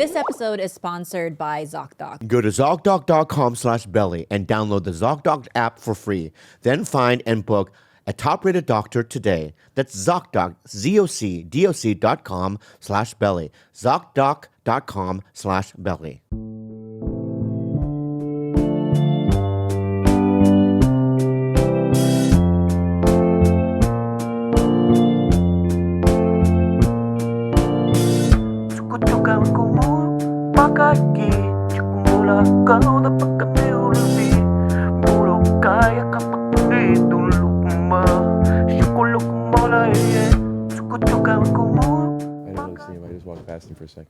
This episode is sponsored by ZocDoc. Go to ZocDoc.com/belly and download the ZocDoc app for free. Then find and book a top-rated doctor today. That's ZocDoc, ZocDoc.com/belly. ZocDoc.com/belly. Past him for a sec.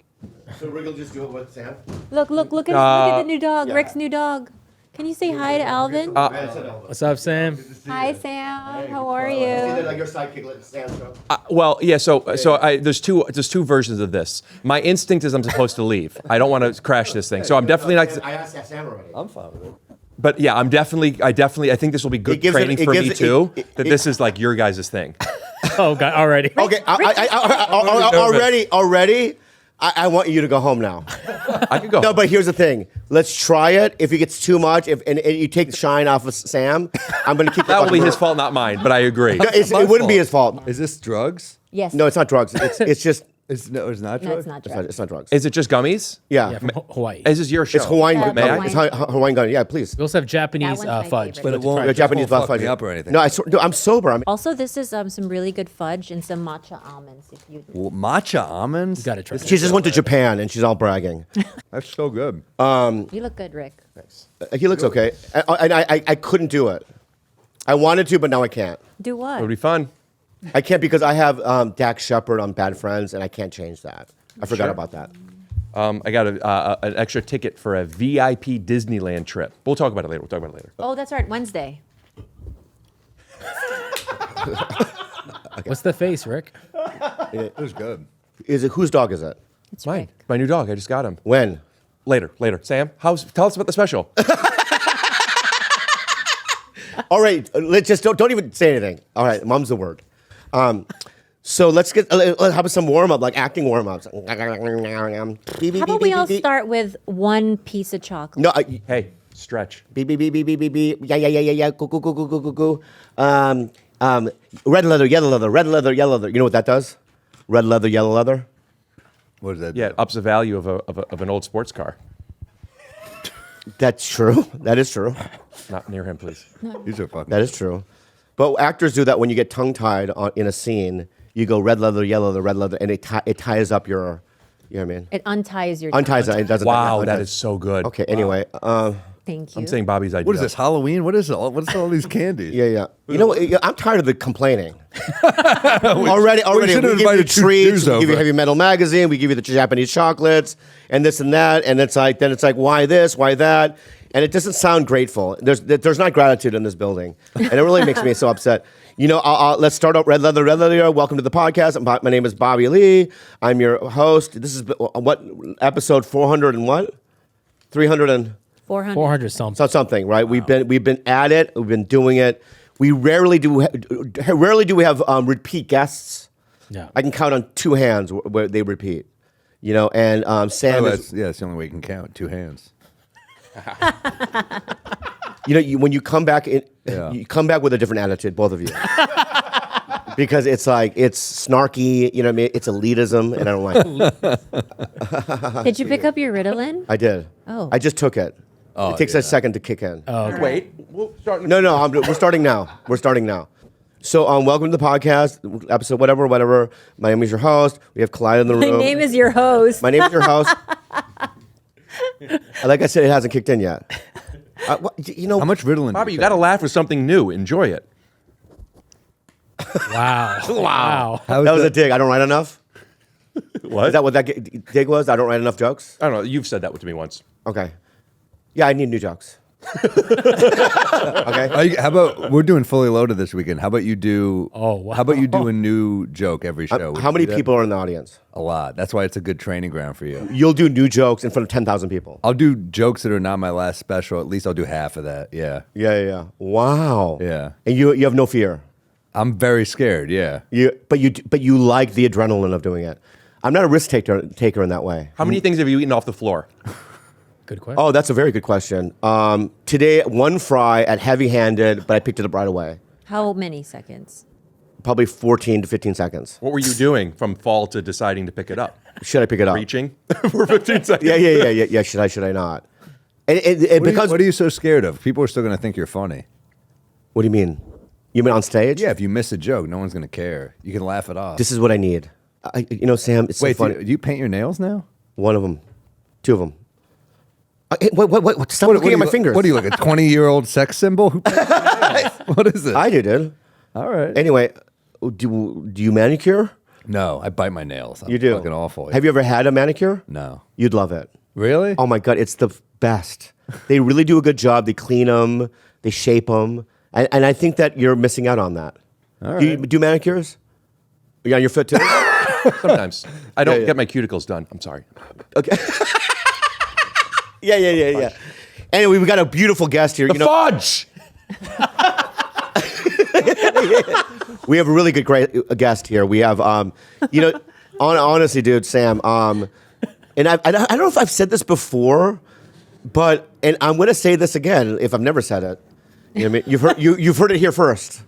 So Rick will just do it with Sam? Look at the new dog, yeah. Rick's new dog. Can you say hi to Alvin? What's up, Sam? Hi, Sam. How are Is you? it like your sidekick, let Sam show? Well, yeah. So there's two versions of this. My instinct is I'm supposed to leave. I don't want to crash this thing. So I'm definitely not. I asked Sam already. I'm fine with it. But yeah, I think this will be good training for me too. That this is like your guys' thing. Oh, God, already. Okay, already. I want you to go home now. I could go. No, but here's the thing. Let's try it. If it gets too much, and you take the shine off of Sam, I'm going to keep. That will be his fault, not mine. But I agree. No, it wouldn't be his fault. Is this drugs? Yes. No, it's not drugs. It's just. It's not drugs. No, it's not drugs. It's not drugs. Is it just gummies? Yeah. Yeah, from Hawaii. Is this your show? It's Hawaiian. Yeah, No, it's Hawaiian gun. Yeah, please. We also have Japanese That one's my fudge. favorite. But it Let's won't. try Yeah, Japanese won't fuck fudge. me up or anything. No, I'm sober. Also, this is some really good fudge and some matcha almonds. If you Well, matcha almonds. You gotta try. She just went to Japan and she's all bragging. That's so good. you look good, Rick. He looks okay, and I couldn't do it. I wanted to, but now I can't. Do what? It would be fun. I can't because I have Dax Shepard on Bad Friends, and I can't change that. I forgot about that. I got an extra ticket for a VIP Disneyland trip. We'll talk about it later. Oh, that's right. Wednesday. What's the face, Rick? It was good. Is it whose dog is it? It's Mine. Rick. My new dog. I just got him. When? Later. Sam, tell us about the special. All right, let's just don't even say anything. All right, mom's the word. So let's have some warm up, like acting warm ups. How about we all start with one piece of chocolate? No, Hey, stretch. beep beep beep beep beep beep beep. Yeah. Go. Red leather, yellow leather, red leather, yellow leather. You know what that does? Red leather, yellow leather. What is that? Yeah, it ups the value of an old sports car. That's true. That is true. Not near him, please. These are fucking. That is true. But actors do that when you get tongue tied in a scene. You go red leather, yellow leather, red leather, and it ties up your. You know what I mean? It unties your Unties it. It doesn't. Wow, that unties. is so good. Okay. Anyway. Thank you. I'm saying Bobby's idea. What is this? Halloween? What is all? What's all these candies? Yeah. You know what? I'm tired of the complaining. already. should have We give you invited two treats. Jews We give you over. Heavy Metal magazine. We give you the Japanese chocolates and this and that. And it's like why this? Why that? And it doesn't sound grateful. There's not gratitude in this building, and it really makes me so upset. You know, let's start out red leather. Welcome to the podcast. My name is Bobby Lee. I'm your host. This is what episode 400 and what? 300 and 400 something. something, right? Wow. We've been at it. We've been doing it. We rarely do we have repeat guests. Yeah. I can count on two hands where they repeat. You know, and Sam is. That's the only way you can count. 2 hands. You know, when you come back, Yeah. you come back with a different attitude, both of you, because it's snarky. You know what I mean? It's elitism, and I don't like it. Did you pick up your Ritalin? I did. Oh. I just took it. Oh, it takes a second to kick in. Oh, okay. Wait, we'll start. No, we're starting now. So, welcome to the podcast, episode whatever. My name is your host. We have Khalyla in the room. My name is your host. My name is your host. Like I said, it hasn't kicked in yet. You know, How much Ritalin? Bobby, do you take? got to laugh with something new. Enjoy it. Wow. How is that was a dig. I don't write enough. What? Is that what that dig was? I don't write enough jokes. I don't know. You've said that to me once. Okay. Yeah, I need new jokes. Okay. How about we're doing fully loaded this weekend? How about you do? Oh, wow. How about you do a new joke every show? Would How you many do that? people are in the audience? A lot. That's why it's a good training ground for you. You'll do new jokes in front of 10,000 people. I'll do jokes that are not my last special. At least I'll do half of that. Yeah. Yeah. Wow. Yeah. And you have no fear. I'm very scared. Yeah. But you like the adrenaline of doing it. I'm not a risk taker in that way. How many things have you eaten off the floor? Good question. Oh, that's a very good question. Today, one fry at heavy-handed, but I picked it up right away. How many seconds? Probably 14 to 15 seconds. What were you doing from fall to deciding to pick it up? Should I pick it up? Reaching for 15 seconds. Yeah. Should I not? What are you so scared of? People are still going to think you're funny. What do you mean? You mean on stage? Yeah, if you miss a joke, no one's going to care. You can laugh it off. This is what I need. Sam, it's Wait, so funny. do you paint your nails now? One of them. Two of them. What? Stop looking at my fingers. What are you, like a 20-year-old sex symbol? Who paints your nails? What is it? I do, dude. All right. Anyway, do you manicure? No, I bite my nails. You do? Fucking awful. Have you ever had a manicure? No. You'd love it. Really? Oh my God, it's the best. They really do a good job. They clean them, they shape them. And I think that you're missing out on that. All Do you right. do manicures? You on your foot too? Sometimes. I don't get my cuticles done. I'm sorry. Okay. Yeah. Anyway, we got a beautiful guest here. The fudge! We have a really good, great guest here. We have, honestly, dude, Sam. And I don't know if I've said this before, and I'm going to say this again if I've never said it. You know what I mean? You've heard it here first,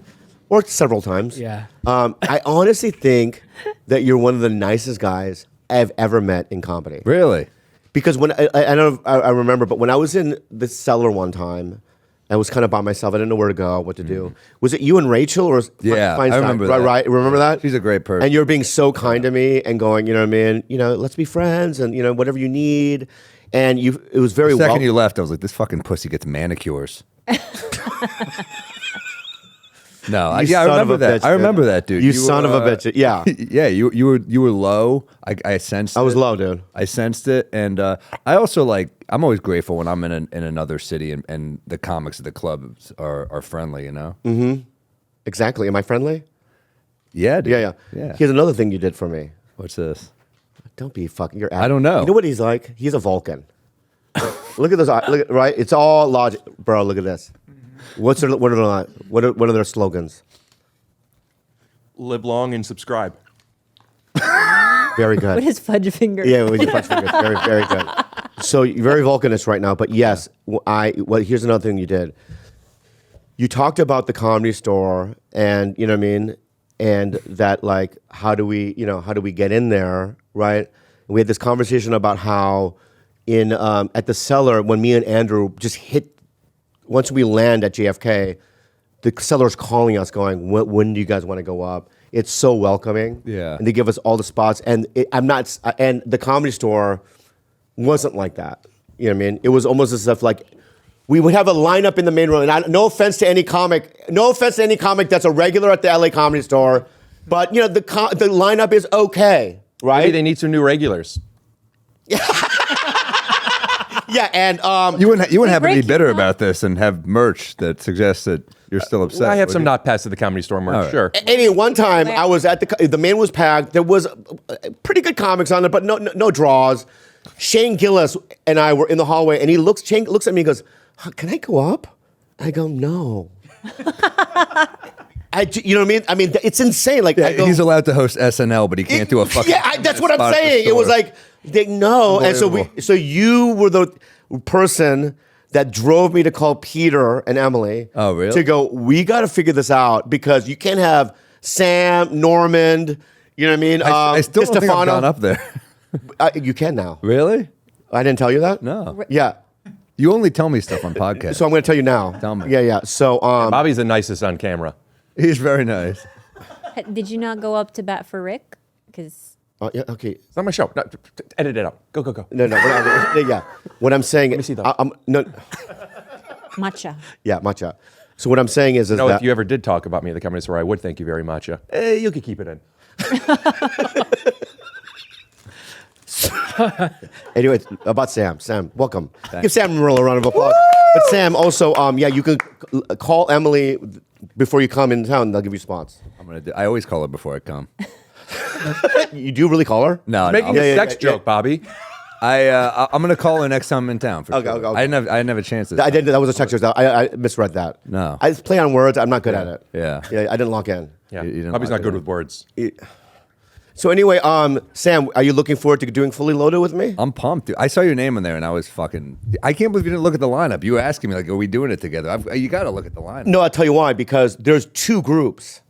or several times. Yeah. I honestly think that you're one of the nicest guys I've ever met in comedy. Really? Because when I remember, but when I was in the cellar one time, I was kind of by myself. I didn't know where to go, what to do. Was it you and Rachel or Yeah, Feinstein? I remember that. Right? Remember that? She's a great person. And you're being so kind to me and going, you know what I mean? Let's be friends and whatever you need. And it was very The second well. you left, I was like, this fucking pussy gets manicures. No, I son of remember a that. bitch, I remember dude. that, dude. You son of a bitch. Yeah. Yeah, you were low. I sensed. I was it. low, dude. I sensed it, and I also I'm always grateful when I'm in another city and the comics at the clubs are friendly. You know. Mm-hmm. Exactly. Am I friendly? Yeah. Dude. Yeah. Here's another thing you did for me. What's this? Don't be fucking. You're. I don't know. You know what he's like? He's a Vulcan. Look at those eyes. Look, right? It's all logic, bro. Look at this. What are their slogans? Live long and subscribe. Very good. With his fudge finger. Yeah, with your punch fingers. Very, very good. So you're very Vulcanist right now, but yes, here's another thing you did. You talked about the Comedy Store, and you know what I mean, and that like how do we get in there, right? And we had this conversation about how in at the cellar when me and Andrew just hit. Once we land at JFK, the seller's calling us, going, "When do you guys want to go up?" It's so welcoming. Yeah. And they give us all the spots, and and the Comedy Store wasn't like that. You know what I mean? It was almost as if like we would have a lineup in the main room. And no offense to any comic that's a regular at the LA Comedy Store, but the lineup is okay, right? Maybe they need some new regulars. Yeah, and You wouldn't happen to break be you bitter up? about this and have merch that suggests that you're still upset. I have would some you? not past at the Comedy Store merch, All right. sure. Anyway, one time I was at the main was packed. There was pretty good comics on it, but no draws. Shane Gillis and I were in the hallway, and Shane looks at me and goes, "Can I go up?" I go, "No." You know what I mean? I mean, it's insane. Like I go, He's allowed to host SNL, but he can't do a fucking. Yeah, that's what spot I'm at the saying. It was store. like no, and so you were the person that drove me to call Peter and Emily. Oh, really? To go, we got to figure this out because you can't have Sam, Normand. You know what I mean? I still don't think I've DiStefano. gone up there. You can now. Really? I didn't tell you that. No. Yeah. You only tell me stuff on podcasts. So I'm going to tell you now. Tell me. Yeah. So Bobby's the nicest on camera. He's very nice. Did you not go up to bat for Rick? Because yeah, okay. It's not my show. No, edit it out. Go. No. Yeah. What I'm saying. Let me see those. No. matcha. Yeah, matcha. So what I'm saying is No, that if you ever did talk about me at the Comedy Store, I would thank you very much. You could keep it in. Anyway, about Sam. Sam, welcome. Give Sam Morril a round of applause. But Sam, also, you can call Emily before you come in town. They'll give you spots. I always call her before I come. You do really call her? No, Making no. a sex joke, Bobby. I'm gonna call her next time I'm in town. For Okay, sure. okay. I didn't have a chance. I did. That was a text. I misread that. No. I play on words. I'm not good at it. Yeah. I didn't lock in. Yeah, You didn't Bobby's like not good it. with words. So anyway, Sam, are you looking forward to doing Fully Loaded with me? I'm pumped, dude. I saw your name in there, and I was fucking. I can't believe you didn't look at the lineup. You were asking me like, "Are we doing it together?" You got to look at the lineup. No, I'll tell you why. Because there's 2 groups,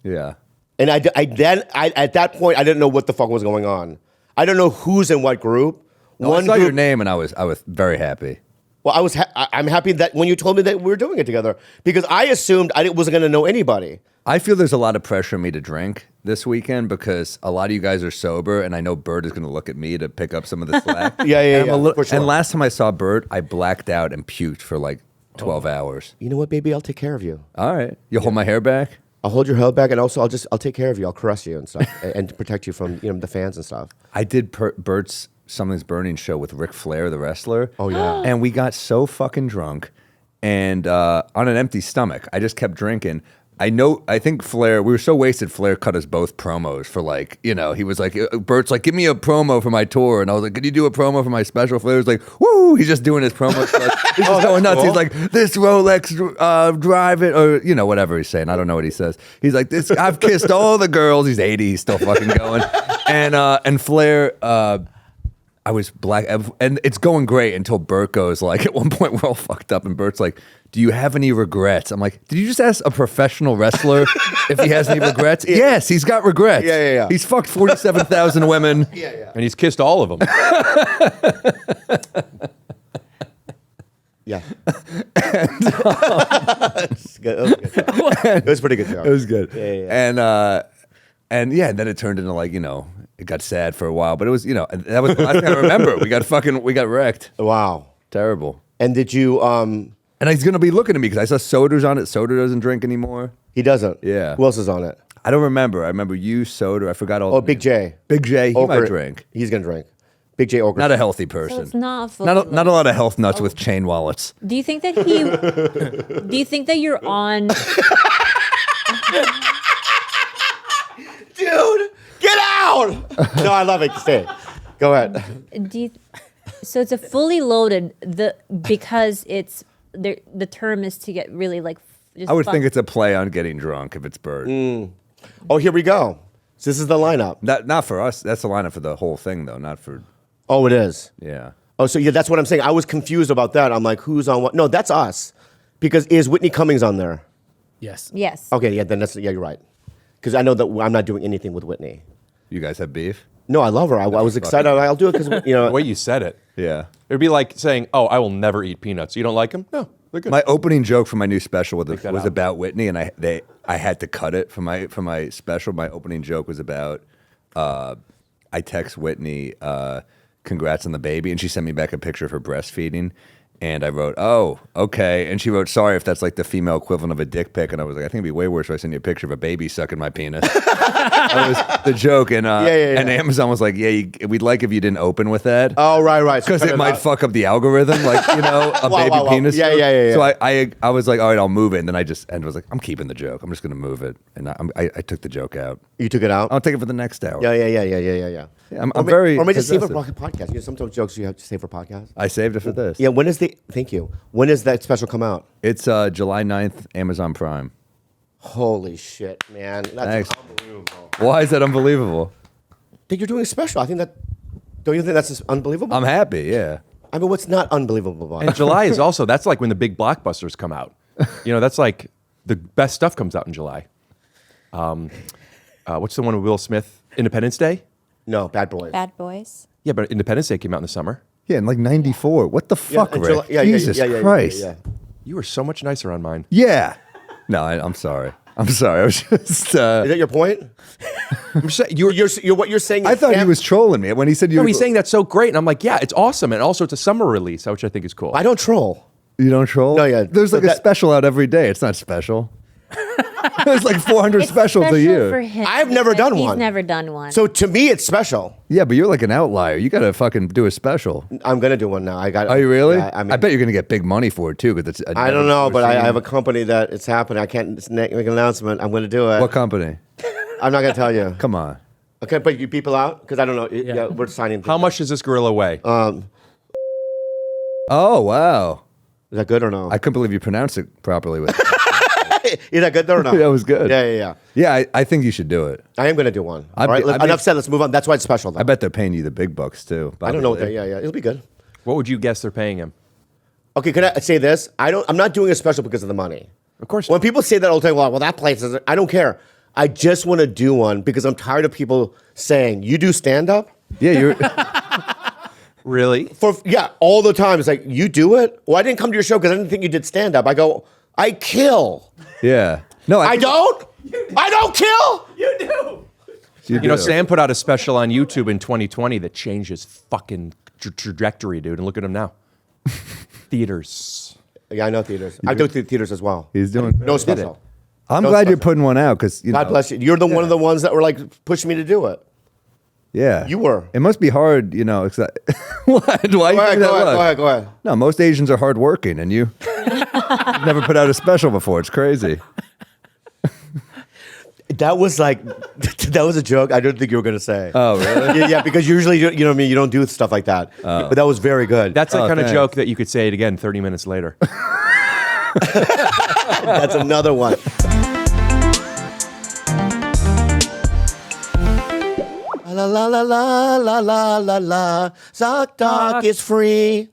Yeah. and I at that point I didn't know what the fuck was going on. I don't know who's in what group. No, I saw your name, and I was very happy. Well, I'm happy that when you told me that we were doing it together, because I assumed I wasn't going to know anybody. I feel there's a lot of pressure on me to drink this weekend because a lot of you guys are sober, and I know Bert is going to look at me to pick up some of the slack. Yeah, for sure. And last time I saw Bert, I blacked out and puked for like 12 hours. You know what, baby? I'll take care of you. All right. You'll hold my hair back? I'll hold your hair back, and also I'll take care of you. I'll caress you and stuff, and protect you from the fans and stuff. I did Bert's Something's Burning show with Ric Flair, the wrestler. Oh, yeah. And we got so fucking drunk, and on an empty stomach. I just kept drinking. I think Flair, we were so wasted, Flair cut us both promos for like, he was like, Bert's like, give me a promo for my tour. And I was like, could you do a promo for my special? Flair was like, woo, he's just doing his promo. So like, he's just going nuts. Cool. He's like, this Rolex, drive it, or, whatever he's saying. I don't know what he says. He's like, I've kissed all the girls. He's 80, he's still fucking going. And Flair, I was black, and it's going great until Bert goes like, at one point we're all fucked up, and Bert's like, do you have any regrets? I'm like, did you just ask a professional wrestler if he has any regrets? Yeah. Yes, he's got regrets. Yeah. He's fucked 47,000 women. Yeah. And he's kissed all of them. Yeah. It was pretty good job. It was good. Yeah. And then it turned into like, it got sad for a while, but it was, that was the last thing I remember. We got wrecked. Wow. Terrible. And did you, And he's going to be looking at me because I saw Soder's on it. Soder doesn't drink anymore. He doesn't? Yeah. Who else is on it? I don't remember. I remember you, Soder. I forgot all. Oh, Big J. Big J. He might drink. He's going to drink. Big J Oker. Not a healthy person. So it's not not a lot of health nuts with chain wallets. Do you think that do you think that you're on? Dude, get out! No, I love it. Stay. Go ahead. So it's a fully loaded because it's the term is to get really like. Just I would think it's a play on getting drunk if it's Bert. Oh, here we go. So this is the lineup. Not for us. That's the lineup for the whole thing, though. Not for. Oh, it is. Yeah. Oh, so yeah, that's what I'm saying. I was confused about that. I'm like, who's on what? No, that's us. Because is Whitney Cummings on there? Yes. Yes. Okay, yeah, then you're right. Because I know that I'm not doing anything with Whitney. You guys have beef? No, I love her. I was excited. I'll do it because The way you said it. Yeah. It'd be like saying, oh, I will never eat peanuts. You don't like them? No, they're good. My opening joke for my new special was out. about Whitney, and I had to cut it for my special. My opening joke was about I text Whitney, congrats on the baby, and she sent me back a picture of her breastfeeding. And I wrote, oh, okay. And she wrote, sorry if that's like the female equivalent of a dick pic. And I was like, I think it'd be way worse if I send you a picture of a baby sucking my penis. That was the joke. And and Amazon was like, we'd like if you didn't open with that. Oh, right. Because it might fuck up the algorithm, like, a baby penis. Yeah. So I was like, all right, I'll move it. And then I was like, I'm keeping the joke. I'm just going to move it. And I took the joke out. You took it out? I'll take it for the next hour. Yeah. I'm very Or maybe just save it possessive. for podcast. Sometimes jokes you have to save for podcast. I saved it for this. Yeah, thank you. When does that special come out? It's July 9th, Amazon Prime. Holy shit, man. That's Thanks. unbelievable. Why is that unbelievable? I think you're doing a special. I think don't you think that's unbelievable? I'm happy, yeah. I mean, what's not unbelievable about it? And July is also, that's like when the big blockbusters come out. That's like the best stuff comes out in July. What's the one with Will Smith? Independence Day? No, Bad Boys. Bad Boys. Yeah, but Independence Day came out in the summer. Yeah, in like 94. What the fuck, in Rick? July- yeah, Jesus Christ. Yeah. You were so much nicer on mine. Yeah. No, I'm sorry. I was just. Is that your point? I'm just saying, What you're saying? I thought he was trolling me when he said you. No, he's saying that's so great, and I'm like, yeah, it's awesome, and also it's a summer release, which I think is cool. I don't troll. You don't troll? No, yeah. There's like a special out every day. It's not special. There's like 400 It's specials special a year. for him. I've never done He's one. never done one. So to me, it's special. Yeah, but you're like an outlier. You got to fucking do a special. I'm gonna do one now. Are you really? Yeah, I bet you're gonna get big money for it too. Because it's. I don't know, but I have a company that it's happening. I can't make an announcement. I'm gonna do it. What company? I'm not gonna tell you. Come on. Okay, but you people out because I don't know. Yeah, we're signing. How much does this gorilla weigh? Oh wow. Is that good or no? I couldn't believe you pronounced it properly with. Is that good though or not? That was good. Yeah. Yeah, I think you should do it. I am going to do one. I'd All right, be- I'd be- enough said. Let's move on. That's why it's special, though. I bet they're paying you the big bucks too. I don't know what Bobby that. Lee. Yeah. It'll be good. What would you guess they're paying him? Okay, can I say this? I'm not doing a special because of the money. Of course. When people say that all the time, well, that place is. I don't care. I just want to do one because I'm tired of people saying, "You do stand up." Yeah, you're. Really? All the time. It's like, you do it? Well, I didn't come to your show because I didn't think you did stand up. I go, I kill. Yeah. No, I don't. I don't kill. You know, Sam put out a special on YouTube in 2020 that changed his fucking trajectory, dude. And look at him now. Theaters. Yeah, I know theaters. I do theaters as well. He's doing. No special. I'm No glad you're special. putting one out because God bless you. You're one of the ones that were like pushing me to do it. Yeah, You were. It must be hard, you know. What? Why? Go ahead, go ahead. No, most Asians are hardworking, and you've never put out a special before. It's crazy. That was like, that was a joke. I don't think you were going to say. Oh, really? Yeah, because usually, you know what I mean? You don't do stuff like that. But that was very good. That's the kind of thanks. joke that you could say it again 30 minutes later. That's another one. La la la la la la la la. ZocDoc is free.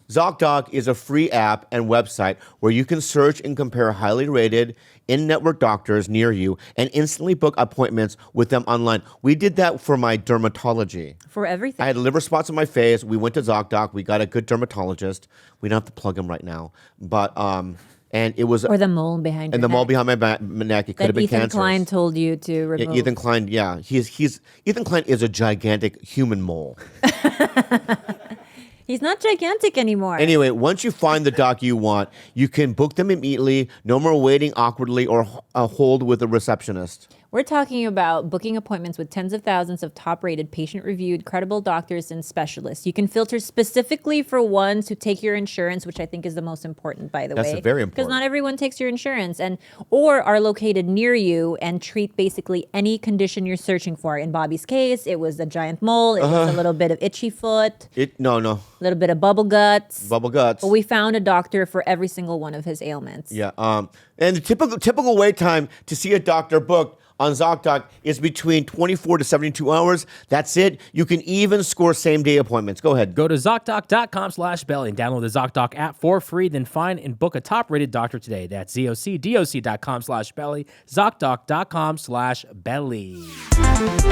ZocDoc is a free app and website where you can search and compare highly rated in-network doctors near you and instantly book appointments with them online. We did that for my dermatology. For everything. I had liver spots on my face. We went to ZocDoc. We got a good dermatologist. We don't have to plug him right now, but and it was or the mole behind and your the mole neck behind my neck. It could that have been Ethan cancer. Klein told you to remove. Ethan Klein, yeah, he's Ethan Klein is a gigantic human mole. He's not gigantic anymore. Anyway, once you find the doc you want, you can book them immediately. No more waiting awkwardly or hold with a receptionist. We're talking about booking appointments with tens of thousands of top-rated, patient-reviewed, credible doctors and specialists. You can filter specifically for ones who take your insurance, which I think is the most important, by the way. That's very Because important. not everyone takes your insurance, or are located near you and treat basically any condition you're searching for. In Bobby's case, it was a giant mole. It was a little bit of itchy foot, No, a little bit of bubble guts. bubble guts. But we found a doctor for every single one of his ailments. Yeah. And the typical wait time to see a doctor booked on ZocDoc is between 24 to 72 hours. That's it. You can even score same-day appointments. Go ahead. Go to ZocDoc.com/belly and download the ZocDoc app for free. Then find and book a top-rated doctor today. That's ZocDoc.com/belly. ZocDoc.com/belly.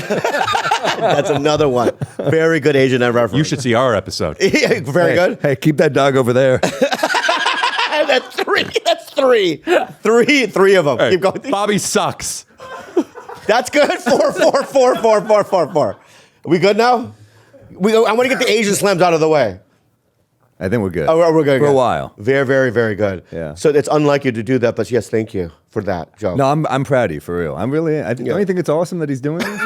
That's another one. Very good Asian reference. You should see our episode. Yeah, very good. Hey, keep that dog over there. That's three. That's three. Three of them. Keep going. Bobby sucks. That's good. Four. We good now? I want to get the Asian slams out of the way. I think we're good. Oh, we're good. For a good. while. Very, very, very good. Yeah. So it's unlike you to do that, but yes, thank you for that, Joe. No, I'm proud of you, for real. I'm really. Don't you think it's awesome that he's doing this?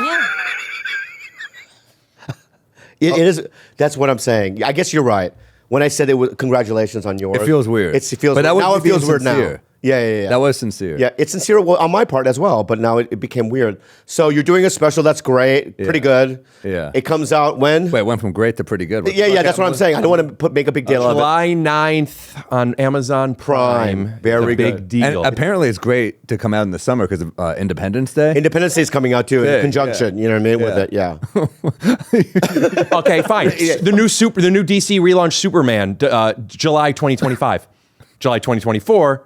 Yeah. It is. That's what I'm saying. I guess you're right. When I said it was congratulations on yours. It feels weird. It feels But that weird. Now was it feels being weird sincere. now. Yeah. That was sincere. Yeah, it's sincere on my part as well, but now it became weird. So you're doing a special. That's great. Pretty good. Yeah. It comes out when? Wait, it went from great to pretty good. Yeah, that's what I'm saying. I don't want to make a big deal of it. July 9th on Amazon Prime. Very It's a big good. deal. And apparently it's great to come out in the summer because of Independence Day. Independence Day is coming out too in Yeah, conjunction. yeah. You know what I mean with Yeah. it. Yeah. Okay, fine. The new DC relaunch Superman, July 2025. July 2024,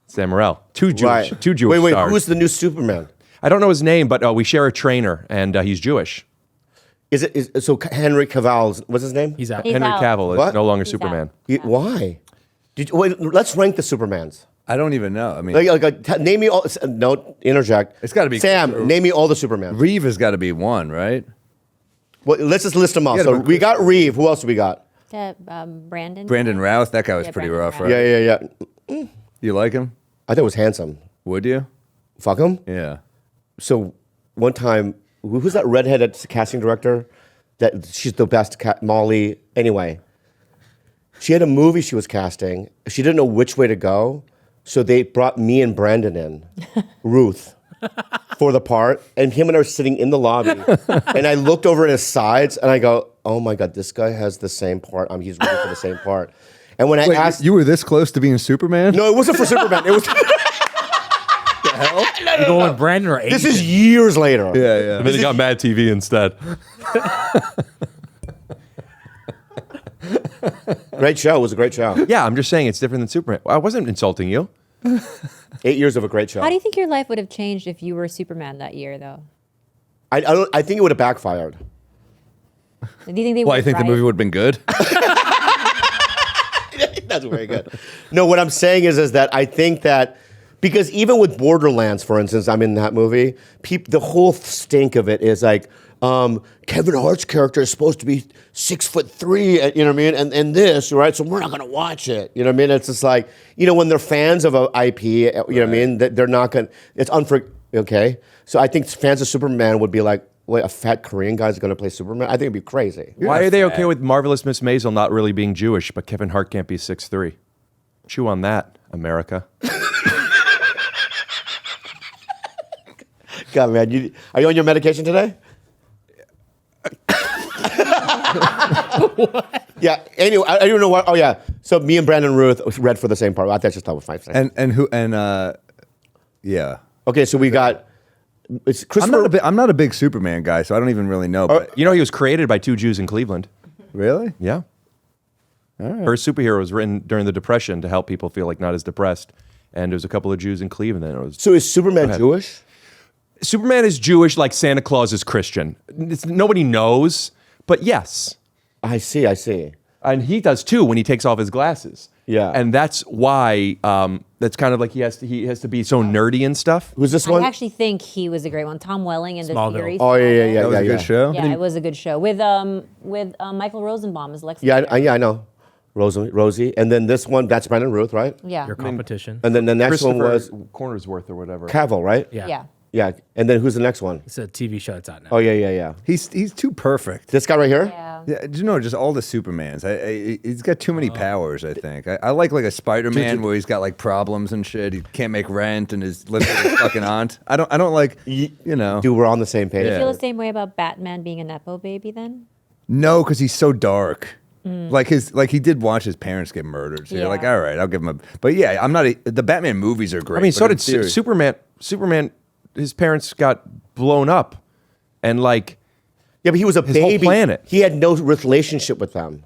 Sam Morril. Two Jewish Wait. stars. Who's the new Superman? I don't know his name, but we share a trainer, and he's Jewish. So Henry Cavill's what's his name? He's out. He's Henry out. Cavill is What? no longer He's Superman. out. Why? Let's rank the Supermans. I don't even know. I mean, Name me all. No, interject. It's gotta be- Sam. Name me all the Supermans. Reeve has got to be one, right? Well, let's just list them off. Yeah, So but- we got Reeve. Who else do we got? Brandon. Brandon Routh, that guy was Yeah, pretty Brandon rough, Routh. right? Yeah. You like him? I thought it was handsome. Would you? Fuck him. Yeah. So one time, who's that redheaded casting director? That she's the best. Molly. Anyway, she had a movie she was casting. She didn't know which way to go, so they brought me and Brandon in, Ruth, for the part. And him and I were sitting in the lobby, and I looked over at his sides, and I go, "Oh my god, this guy has the same part. He's ready for the same part." And when I Wait, asked, you were this close to being Superman? no, it wasn't for Superman. It was. You going with Brandon or Aiden? This is years later. Yeah. And then he got Mad TV instead. Great show. It was a great show. Yeah, I'm just saying it's different than Superman. I wasn't insulting you. 8 years of a great show. How do you think your life would have changed if you were Superman that year, though? I think it would have backfired. Do you think they Well, would I think the movie would have been good. That's very good. No, what I'm saying is that I think that because even with Borderlands, for instance, I'm in that movie. The whole stink of it is like Kevin Hart's character is supposed to be 6'3", you know what I mean, and this, right? So we're not going to watch it, you know what I mean? It's just like, you know, when they're fans of a IP, you know what I mean, that they're not going. It's okay. So I think fans of Superman would be like, wait, a fat Korean guy's going to play Superman? I think it'd be crazy. Why are they okay with Marvelous Miss Maisel not really being Jewish, but Kevin Hart can't be 6'3"? Chew on that, America. God, man, are you on your medication today? Yeah. Anyway, I don't know what. Oh yeah. So me and Brandon Ruth read for the same part. I just thought it was fine. Yeah. Okay, so we got. It's Christopher. I'm not a big Superman guy, so I don't even really know. But You know, he was created by 2 Jews in Cleveland. really? Yeah. First superhero was written during the Depression to help people feel like not as depressed. And there was a couple of Jews in Cleveland. And it was So is Superman Jewish? Superman is Jewish like Santa Claus is Christian. Nobody knows, but yes. I see. And he does too when he takes off his glasses. Yeah. And that's why that's kind of like he has to be so nerdy and stuff. Who's this I one? actually think he was a great one. Tom Welling and the Smallville. series. Oh yeah. That was a good show. Yeah, it was a good show with Michael Rosenbaum as Lex. Yeah, Luthor. I know. Rosie, and then this one that's Brandon Ruth, right? Yeah. Your competition. And then the next one was Cornersworth or whatever. Cavill, right? Yeah. Yeah. And then who's the next one? It's a TV show that's out now. Oh yeah. He's too perfect. This guy right here. Yeah. Yeah, do you know just all the Supermans? He's got too many powers. I think I like a Spider-Man where he's got like problems and shit. He can't make rent and is living with his fucking aunt. I don't like you know. Dude, we're on the same page. You feel the same way about Batman being a nepo baby then? No, because he's so dark. Like he did watch his parents get murdered. So you're like, Yeah. all right, I'll give him a. But yeah, I'm not. The Batman movies are great. I mean, but so in did theory- Superman. Superman, his parents got blown up, and like, Yeah, but he was a His whole baby. planet. He had no relationship with them.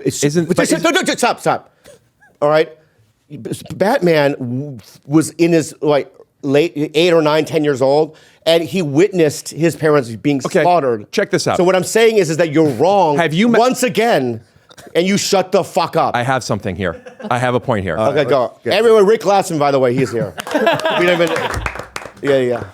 Stop. All right. Batman was in his like late 8 or 9, 10 years old, and he witnessed his parents being slaughtered. check this out. So what I'm saying is that you're wrong. Have you once again, and you shut the fuck up. I have something here. I have a point here. Okay, go. Everyone, Rick Glassman, by the way, he's here. We don't even. Yeah.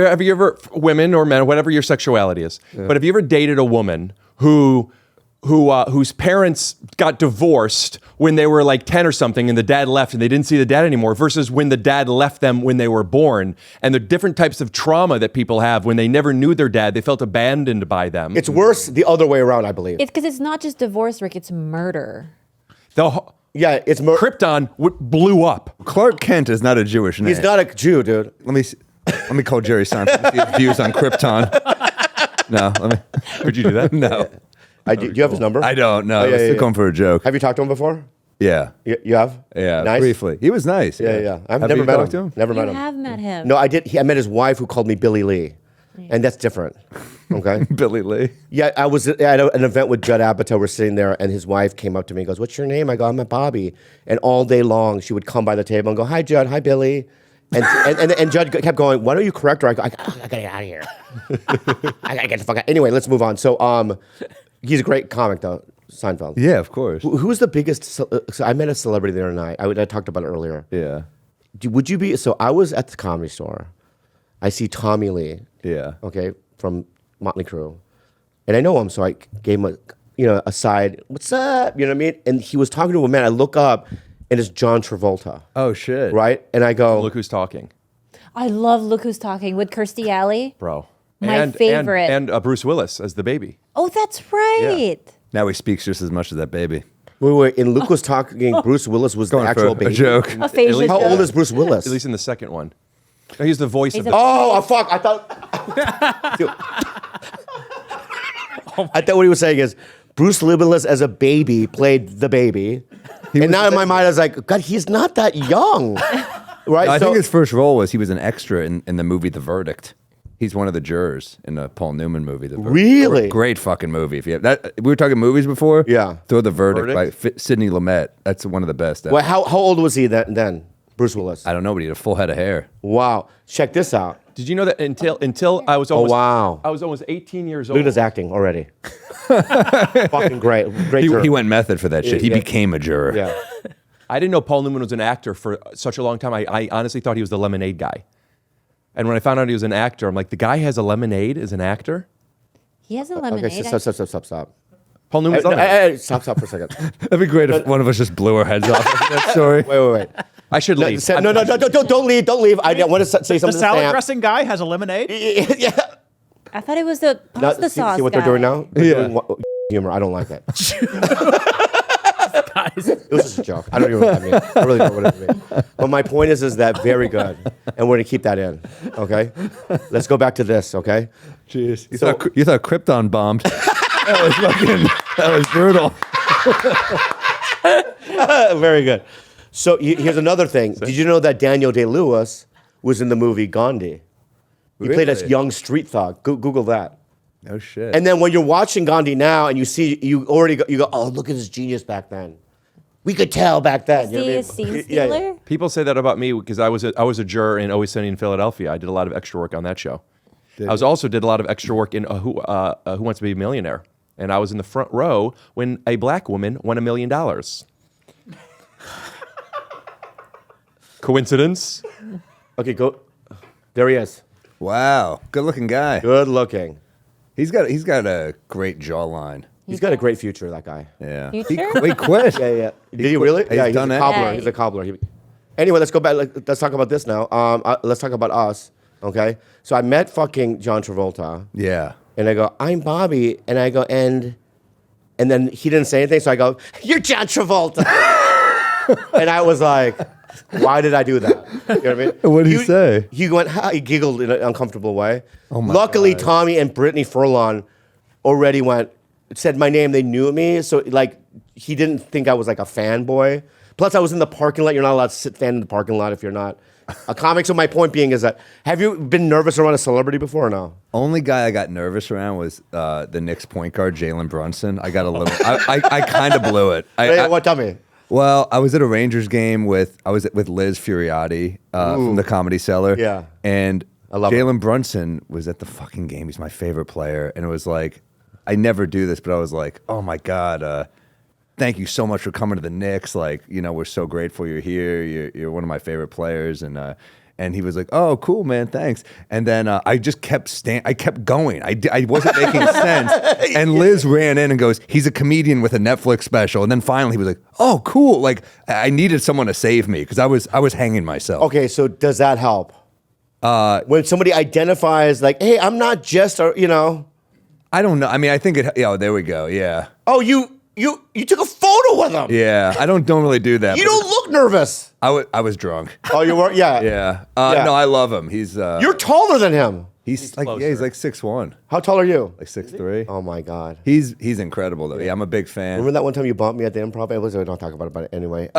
Have you ever, women or men, whatever your sexuality is, but have you ever dated a woman whose parents got divorced when they were like 10 or something and the dad left and they didn't see the dad anymore versus when the dad left them when they were born, and the different types of trauma that people have when they never knew their dad, they felt abandoned by them. It's worse the other way around, I believe. It's because it's not just divorce, Rick. It's murder. Yeah, it's Krypton blew up. Clark Kent is not a Jewish name. He's not a Jew, dude. Let me call Jerry Seinfeld to see his views on Krypton. No, let me. Could you do that? No, Do you have his number? I don't know. Oh, yeah, I was yeah, going for a joke. Have you talked to him before? Yeah, You have? yeah, Nice? briefly. He was nice. Yeah. I've Have never you met talked him. to him? Never You met him. have met him. No, I did. I met his wife who called me Billy Lee. And that's different. Okay? Billy Lee. Yeah, I was at an event with Judd Apatow. We're sitting there, and his wife came up to me and goes, "What's your name?" I go, "I'm Bobby." And all day long, she would come by the table and go, "Hi, Judd. Hi, Billy." And Judd kept going, "Why don't you correct her?" I go, I gotta get out of here. I gotta get the fuck out. Anyway, let's move on. So, he's a great comic, though, Seinfeld. Yeah, of course. Who's the biggest? So I met a celebrity the other night. I talked about it earlier. Yeah, Would you be? So I was at the Comedy Store. I see Tommy Lee. yeah. Okay, from Motley Crue, and I know him, so I gave him a side. What's up? You know what I mean? And he was talking to a man. I look up, and it's John Travolta. Oh shit. Right? And I go, Look who's talking, I love Look Who's Talking with Kirstie Alley. bro. My favorite. And Bruce Willis as the baby. Oh, that's right. Now he speaks just as much as that baby. wait. And Luke was talking. Bruce Willis was the Going for actual a baby. joke. Aphasia How joke. old is Bruce Willis? At least in the second one. He's the voice of the. Oh, fuck! I thought. Dude. I thought what he was saying is Bruce Willis as a baby played the baby. And now in my mind, I was like, God, he's not that young. Right? I think his first role was he was an extra in the movie The Verdict. He's one of the jurors in the Paul Newman movie. The Verdict. Really? Great fucking movie. If you have that, we were talking movies before. Yeah. Throw The Verdict, by Sidney Lumet. That's one of the best. Well, how old was he then? Bruce Willis. I don't know, but he had a full head of hair. Wow. Check this out. Did you know that until I was almost wow. I was almost 18 years old. Look at his acting already. Fucking great. Great juror. He went method for that shit. He Yeah. became a juror. Yeah. I didn't know Paul Newman was an actor for such a long time. I honestly thought he was the Lemonade guy. And when I found out he was an actor, I'm like, the guy has a Lemonade as an actor? He has a lemonade. Okay, stop. Paul Newman's Lemonade. Stop for a second. That'd be great if one of us just blew our heads off. That story. Wait. I should leave. No, don't leave. I want to say something. The salad to Sam. dressing guy has a lemonade. Yeah. I thought it was the pasta sauce See what guy. they're doing now? They're Yeah. doing humor. I don't like that. Guys. It was just a joke. I don't even know what that means. I really don't know what it means. But my point is that very good, and we're gonna keep that in. Okay. Let's go back to this. Okay. Jeez. You thought Krypton bombed. That was brutal. Very good. So here's another thing. Did you know that Daniel Day-Lewis was in the movie Gandhi? He played as Really? young street thug. Google that. No shit. And then when you're watching Gandhi now, and you see you go, oh, look at his genius back then. We could tell back then. Is he a scene Yeah, stealer? yeah. People say that about me because I was a juror in Always Sunny in Philadelphia. I did a lot of extra work on that show. I also did a lot of extra work in Who Wants to Be a Millionaire, and I was in the front row when a black woman won $1 million. Coincidence? Okay, go. There he is. Wow. Good looking guy. Good looking. He's got a great jawline. He's got a great future, that guy. Yeah. Future? He quit. Yeah. Did he really? He's Yeah, he's done a that? cobbler. Yeah. He's a cobbler. Anyway, let's go back. Let's talk about this now. Let's talk about us. Okay. So I met fucking John Travolta, Yeah. and I go, I'm Bobby, and I go, and then he didn't say anything, so I go, you're John Travolta, and I was like, why did I do that? You know what I mean? What did he say? He went, he giggled in an uncomfortable way. Oh my Luckily, God. Tommy and Brittany Furlong already said my name. They knew me, so like he didn't think I was like a fanboy. Plus, I was in the parking lot. You're not allowed to sit fan in the parking lot if you're not a comic. So my point being is that, have you been nervous around a celebrity before or no? Only guy I got nervous around was the Knicks point guard, Jalen Brunson. I got a little. I kind of blew it. What? Tell me. Well, I was at a Rangers game with Liz Furiotti from the Comedy Cellar. Yeah. And I love Jalen Brunson was at the fucking game. He's my favorite player. And it was like, I never do this, but I was like, oh my God, thank you so much for coming to the Knicks. Like, we're so grateful you're here. You're one of my favorite players. And he was like, oh, cool, man, thanks. And then I just kept I kept going. I wasn't making sense. And Liz ran in and goes, he's a comedian with a Netflix special. And then finally he was like, oh, cool. Like, I needed someone to save me because I was hanging myself. Okay, so does that help? When somebody identifies like, hey, I'm not just, I don't know. I mean, I think there we go. Yeah. Oh, you took a photo with him. Yeah. I don't really do that. You but don't look nervous. I was drunk. Oh, you were? Yeah. Yeah. Yeah. No, I love him. He's You're taller than him. he's like closer. he's like 6'1", How tall are you? like 6'3". Oh my God. He's incredible though. Yeah, I'm a big fan. Remember that one time you bumped me at the improv? We don't talk about it anyway.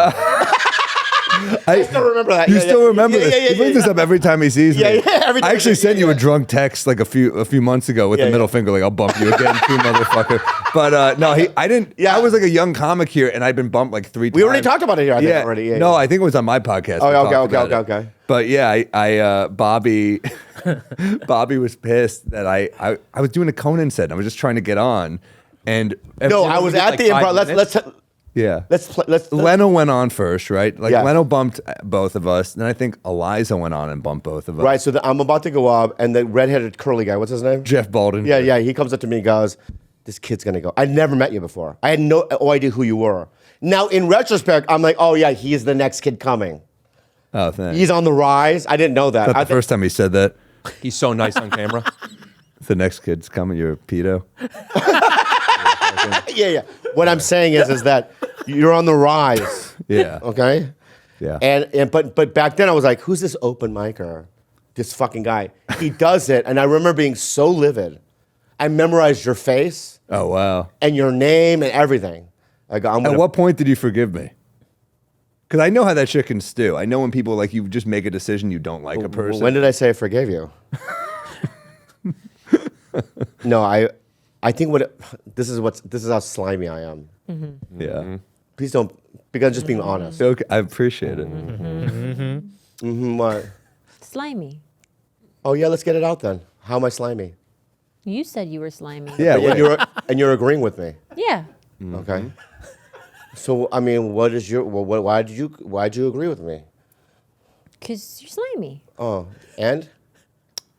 I still remember that. You Yeah, still yeah. remember Yeah, this? yeah, yeah, He brings yeah. this up every time he sees me. Yeah, yeah, every time I actually he- sent you a yeah. drunk text like a few months ago with Yeah, the middle yeah. finger, like I'll bump you again, too, motherfucker. But no, I didn't. Yeah. I was like a young comic here, and I'd been bumped like 3 times. We already talked about it here, I think, already. Yeah, no, yeah. I think it was on my podcast. Oh, we okay, talked okay, about okay, it. okay. But yeah, Bobby, Bobby was pissed that I was doing a Conan set. And I was just trying to get on, and No, I was at the improv. yeah. Let's Leno went on first, right? Like Yeah. Leno bumped both of us. Then I think Eliza went on and bumped both of us. Right, so I'm about to go up, and the redheaded curly guy, what's his name? Jeff Bolden. Yeah, he comes up to me and goes, this kid's gonna go. I'd never met you before. I had no idea who you were. Now, in retrospect, I'm like, oh yeah, he's the next kid coming. Oh, thanks. He's on the rise. I didn't know that. Not the first time he said that. He's so nice on camera. The next kid's coming. You're a pedo. Yeah. What I'm saying is that you're on the rise. Yeah. Okay. Yeah. But back then I was like, who's this open micer? This fucking guy. He does it, and I remember being so livid. I memorized your face Oh wow. and your name and everything. I go, I'm At gonna, what point did you forgive me? Because I know how that shit can stew. I know when people like you just make a decision you don't like a person. when did I say I forgave you? No, I think this is how slimy I am. Yeah. Please don't, because I'm just being honest. Okay, I appreciate it. What? Slimy. Oh yeah, let's get it out then. How am I slimy? You said you were slimy. Yeah. And you're agreeing with me. Yeah. Okay. So I mean, what is your? Well, why'd you agree with me? Because you're slimy. Oh, and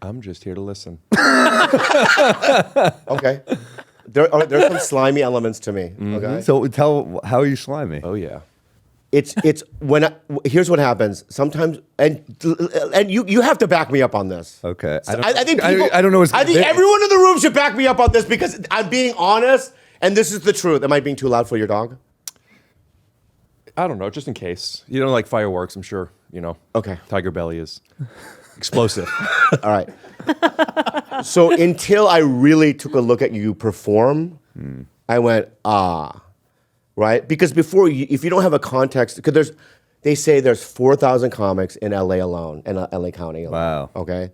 I'm just here to listen. okay, there's some slimy elements to me. Okay. So how are you slimy? Oh yeah. It's when here's what happens sometimes, and you have to back me up on this. Okay. I think people, I don't know what's I think there. everyone in the room should back me up on this because I'm being honest, and this is the truth. Am I being too loud for your dog? I don't know, just in case. You don't like fireworks, I'm sure, Okay. TigerBelly is explosive. All right. So until I really took a look at you perform, I went, right? Because before, if you don't have a context, because they say there's 4,000 comics in LA alone, in LA County alone. Wow. Okay.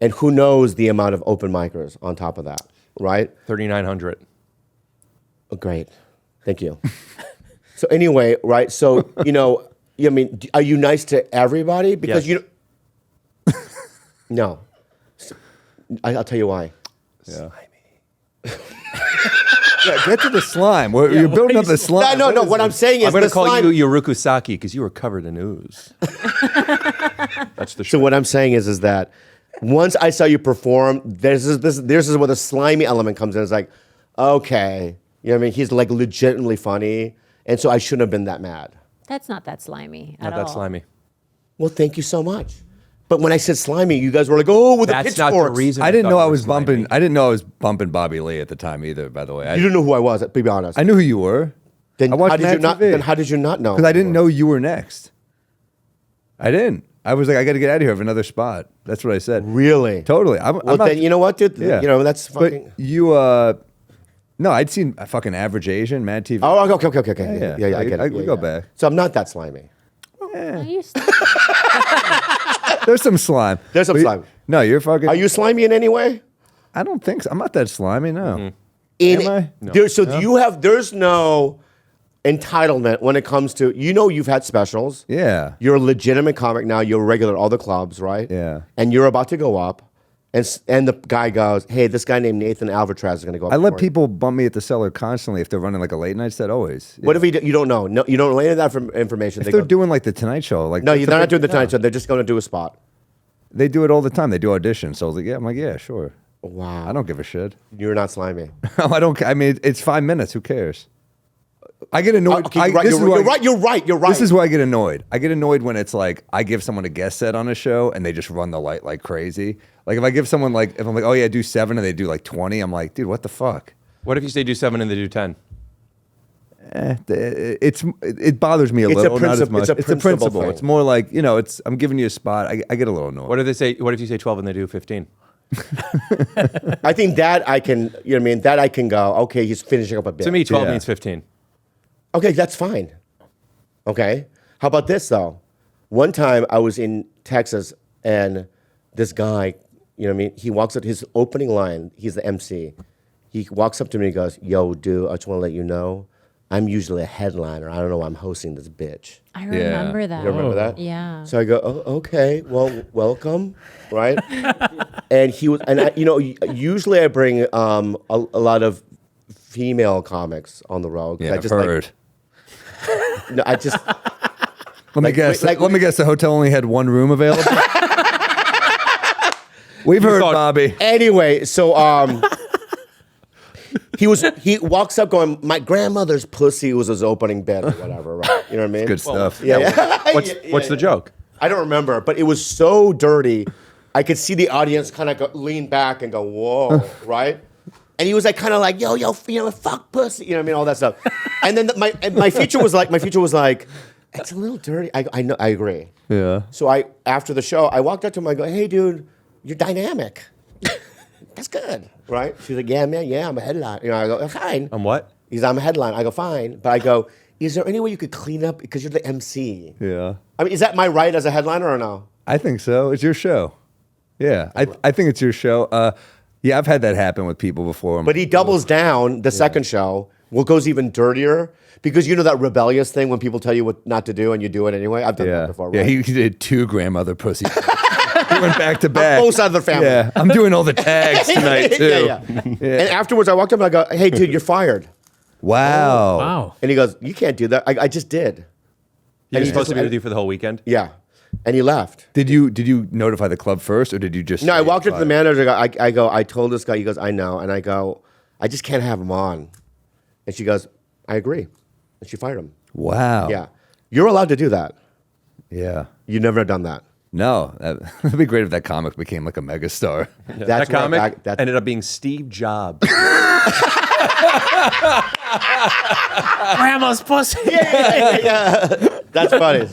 And who knows the amount of open micers on top of that, right? 3,900. Oh, great. Thank you. So anyway, right? So, I mean, are you nice to everybody? Because Yes. No. I'll tell you why. Yeah. Yeah, get to the slime. You're building up the slime. No. What I'm saying is I'm going to the call slime- you Yorukusaki because you were covered in ooze. That's the So what I'm saying is that once I saw you perform, this is where the slimy element comes in. It's like, okay, you know what I mean? He's like legitimately funny, and so I shouldn't have been that mad. That's not that slimy at Not all. that slimy. Well, thank you so much. But when I said slimy, you guys were like, oh, with That's the not pitchforks. the reason. I didn't thought know you I were was slimy. bumping. I didn't know I was bumping Bobby Lee at the time either. By the way, You didn't know who I was, to be honest. I knew who you were. Then I watched how did Mad you not? TV. Then how did you not know? Because I didn't know you were next. I didn't. I was like, I got to get out of here. I have another spot. That's what I said. Really? Totally. I'm Well, not, then you know what, dude? Yeah. That's fucking. But you, no, I'd seen a fucking Average Asian, Mad TV. Oh, okay. Yeah, I get it. We Yeah, go yeah. back. So I'm not that slimy. No, you're There's some slime. There's some But slime. No, you're fucking. Are you slimy in any way? I don't think so. I'm not that slimy. No. In, Am I? No. There's no entitlement when it comes to, you've had specials. Yeah. You're a legitimate comic now. You're a regular at all the clubs, right? Yeah. And you're about to go up. And the guy goes, hey, this guy named Nathan Alvarez is going to go up. I let for you." people bump me at the cellar constantly if they're running like a late night set. Always. What if you don't know? No, you don't know any of that information. If they're doing like the Tonight Show, like No, that's they're a not big- doing the Tonight Show. They're just going to do a spot. They do it all the time. They do auditions. So I was like, yeah. I'm like, yeah, sure. Wow. I don't give a shit. You're not slimy. I don't. I mean, it's 5 minutes. Who cares? I get annoyed. Okay, you're right. this is why- You're right. This is why I get annoyed. I get annoyed when it's like I give someone a guest set on a show and they just run the light like crazy. Like if I give someone if I'm like, oh yeah, do 7 and they do like 20, I'm like, dude, what the fuck? What if you say do 7 and they do 10? It bothers me a It's a little, not as principle- much. it's a principle principle. thing. It's more like I'm giving you a spot. I get a little annoyed. What if you say 12 and they do 15? I think that I can, you know what I mean? That I can go, okay, he's finishing up a bit. To me, 12 Yeah. means 15. Okay, that's fine. Okay. How about this, though? One time I was in Texas and this guy, you know what I mean? He walks up, his opening line, he's the MC. He walks up to me and goes, yo, dude, I just want to let you know, I'm usually a headliner. I don't know why I'm hosting this bitch. I remember that. You remember that? Yeah. So I go, oh, okay, well, welcome, right? And he was, and usually I bring a lot of female comics on the road. Yeah, I I've just heard. No, I just, Let me guess. Let me guess. The hotel only had one room available. We've heard, thought- Bobby. anyway, so he walks up going, my grandmother's pussy was his opening bit or whatever, right? You know what I mean? Good stuff. Yeah. What's the joke? I don't remember, but it was so dirty. I could see the audience kind of lean back and go, whoa, right? And he was like, kind of like, yo, fuck pussy, you know what I mean? All that stuff. And then my feature was like, it's a little dirty. I know, I agree. Yeah. So after the show, I walked up to him. I go, hey, dude, you're dynamic. that's good, right? She's like, yeah, man, yeah, I'm a headline. You know, I go, fine. I'm what? I'm a headline. I go, fine. But I go, is there any way you could clean up because you're the MC? Yeah. I mean, is that my right as a headliner or no? I think so. It's your show. Yeah, I think it's your show. Yeah, I've had that happen with people before. But he doubles down the second show. What goes even dirtier? Because you know that rebellious thing when people tell you what not to do and you do it anyway? I've done that before, right? Yeah, he did 2 grandmother pussy. He went back to back. Both sides of the family. Yeah, I'm doing all the tags tonight, too. Yeah. And afterwards, I walked up and I go, hey, dude, you're fired. Wow. Wow. And he goes, you can't do that. I just did. You're he supposed to be just- with you for the whole weekend? Yeah. And he left. Did you notify the club first, or did you just? No, I say walked up to the fire? manager. I told this guy, he goes, I know. And I go, I just can't have him on. And she goes, I agree. And she fired him. Wow. Yeah. You're allowed to do that. Yeah. You've never done that. No, that'd be great if that comic became like a megastar. That's That where comic that's ended up being Steve Jobs. Grandma's pussy. That's funny.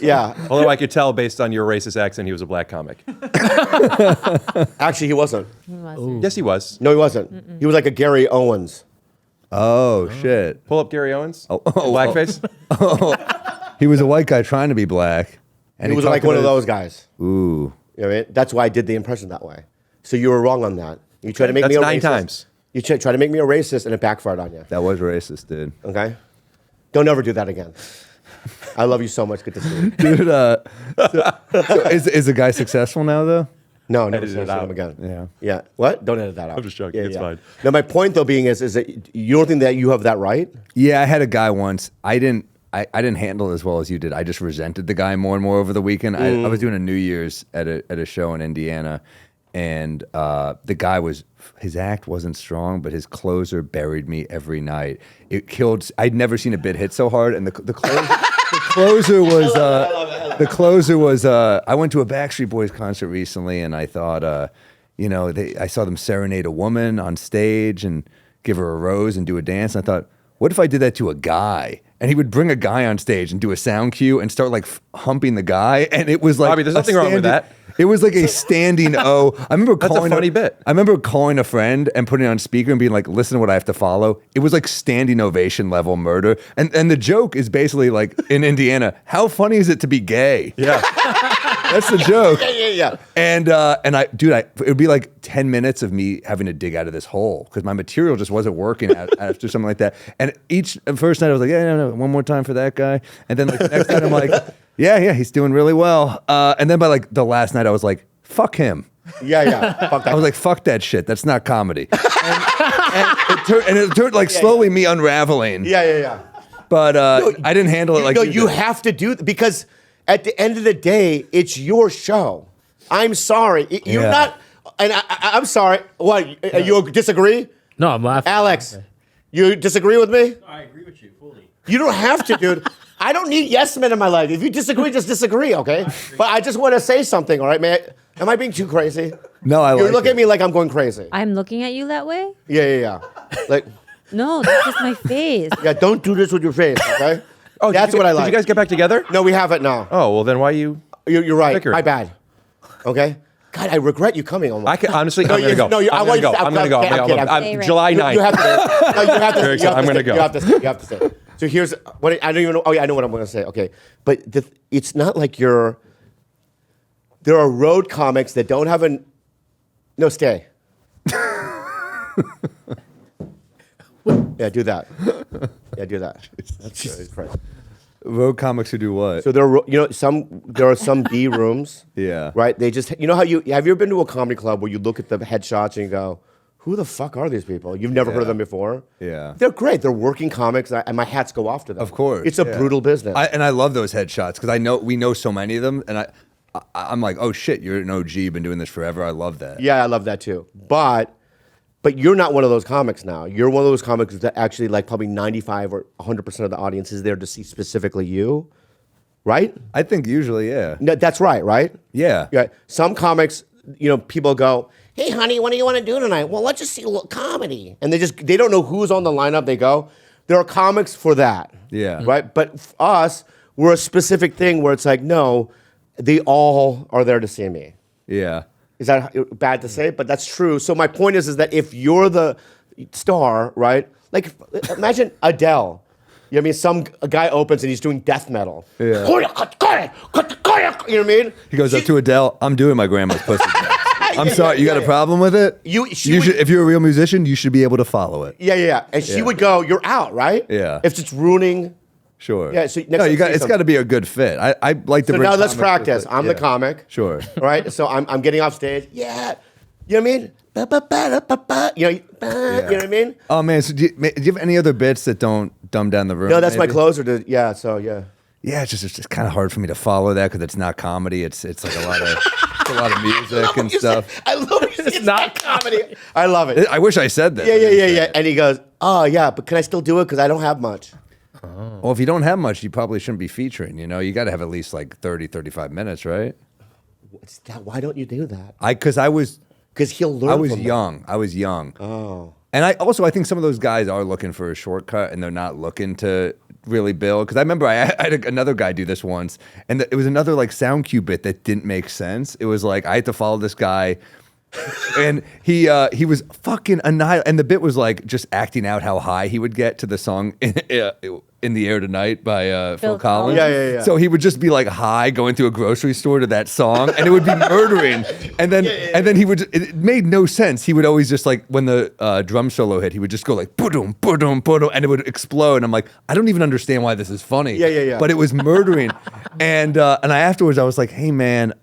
Yeah. Although I could tell based on your racist accent, he was a black comic. Actually, he wasn't. Yes, he was. No, he wasn't. He was like a Gary Owens. Oh shit! Pull up Gary Owens. Blackface. He was a white guy trying to be black, and He was talked like one of about those guys. Ooh. You know what I mean? That's why I did the impression that way. So you were wrong on that. You tried to make That's me a 9 racist. times. You tried to make me a racist, and it backfired on you. That was racist, dude. Okay? Don't ever do that again. I love you so much. Good to see you. Dude, so is the guy successful now though? No, never Edit see it out. him again. Yeah. Yeah. What? Don't edit that out. I'm just joking. It's fine. No, my point though being is that you don't think that you have that right? Yeah, I had a guy once. I didn't handle it as well as you did. I just resented the guy more and more over the weekend. I was doing a New Year's at a show in Indiana, and the guy his act wasn't strong, but his closer buried me every night. It killed. I'd never seen a bit hit so hard, and the closer was. The closer was. I went to a Backstreet Boys concert recently, and I thought, I saw them serenade a woman on stage and give her a rose and do a dance. And I thought, what if I did that to a guy? And he would bring a guy on stage and do a sound cue and start like humping the guy, and it was like Bobby, there's nothing wrong with that. It was like a standing O. I remember That's a calling funny bit. I remember calling a friend and putting it on speaker and being like, "Listen to what I have to follow." It was like standing ovation level murder, and the joke is basically like in Indiana, how funny is it to be gay? Yeah. That's the joke. Yeah. And it would be like 10 minutes of me having to dig out of this hole because my material just wasn't working after something like that. And first night I was like, yeah, no, one more time for that guy. And then like the next night I'm like, yeah, he's doing really well. And then by like the last night I was like, fuck him. Yeah. Fuck that. I was like, fuck that shit. That's not comedy. and it turned like slowly me unraveling. Yeah. But I didn't handle it like you did. have to do because at the end of the day, it's your show. I'm sorry. You're Yeah. not, and I'm sorry. What, you disagree? No, I'm laughing. Alex, you disagree with me? I agree with you fully. You don't have to, dude. I don't need yes men in my life. If you disagree, just disagree, okay? But I just want to say something, all right, man? Am I being too crazy? No, I You're like looking it. at me like I'm going crazy. I'm looking at you that way? Yeah. Like, No, that's just my face. yeah, don't do this with your face, okay? Oh, That's what I like. Did you guys get back together? No, we haven't now. Oh, well, then why you... You're right. Bickering. My bad. Okay? God, I regret you coming almost. I can, honestly, No, I'm going to go. no, I I'm want going to you go. to- I'm going to go. okay, okay, I'm- okay. July 9th. You have to. No, you have to. Very excited. I'm gonna go. You have to say. So here's what I don't even know. Oh yeah, I know what I'm going to say. Okay, but it's not like you're. There are road comics that don't have an. No, stay. Yeah, do that. Yeah, do that. Jesus Christ. Road comics who do what? So there are some B rooms. Yeah. Right. They just how have you ever been to a comedy club where you look at the headshots and you go, who the fuck are these people? You've never heard of them before. Yeah. They're great. They're working comics, and my hats go off to them. Of course, it's a yeah. brutal business. I love those headshots because we know so many of them, and I'm like, oh shit, you're an OG, been doing this forever. I love that. Yeah, I love that too. But you're not one of those comics now. You're one of those comics that actually like probably 95 or 100% of the audience is there to see specifically you, right? I think usually, yeah. No, that's right? Yeah. Yeah. Some comics, people go, hey, honey, what do you want to do tonight? Well, let's just see a little comedy. And they don't know who's on the lineup. They go, there are comics for that. Yeah. Right? But us, we're a specific thing where it's like, no, they all are there to see me. Yeah. Is that bad to say? But that's true. So my point is that if you're the star, right? Like, imagine Adele. You know what I mean? A guy opens and he's doing death metal. Yeah. You know what I mean? He goes up to Adele. I'm doing my grandma's pussy. I'm sorry. You got a problem with it? If you're a real musician, you should be able to follow it. Yeah. And she would go, "You're out, right?" Yeah. If it's ruining. Sure. Yeah. So no, it's got to be a good fit. I like to. So bring now let's comics practice. with it. I'm the comic. Sure. Right. So I'm getting off stage. Yeah. You know what I mean? You know what I mean? Oh man, so do you have any other bits that don't dumb down the room? No, that's my maybe? closer. Yeah. So yeah. Yeah, it's just kind of hard for me to follow that because it's not comedy. It's like a lot of music and stuff. I love it. It's not comedy. I love it. I wish I said that. Yeah. And he goes, "Oh yeah, but can I still do it? Because I don't have much." Well, if you don't have much, you probably shouldn't be featuring. You know, you got to have at least like 30, 35 minutes, right? What's that? Why don't you do that? Because he'll learn. I was from young. that. I was young. Oh. And I think some of those guys are looking for a shortcut and they're not looking to really build. Because I remember I had another guy do this once, and it was another like sound cue bit that didn't make sense. It was like I had to follow this guy, and he was fucking annihilated. And the bit was like just acting out how high he would get to the song In the Air Tonight by Phil Collins. Yeah. So he would just be like high going to a grocery store to that song, and it would be murdering. And then he would. It made no sense. He would always just like when the drum solo hit, he would just go like boom, boom, boom, and it would explode. And I'm like, I don't even understand why this is funny. Yeah. But it was murdering. and afterwards, I was like, hey man,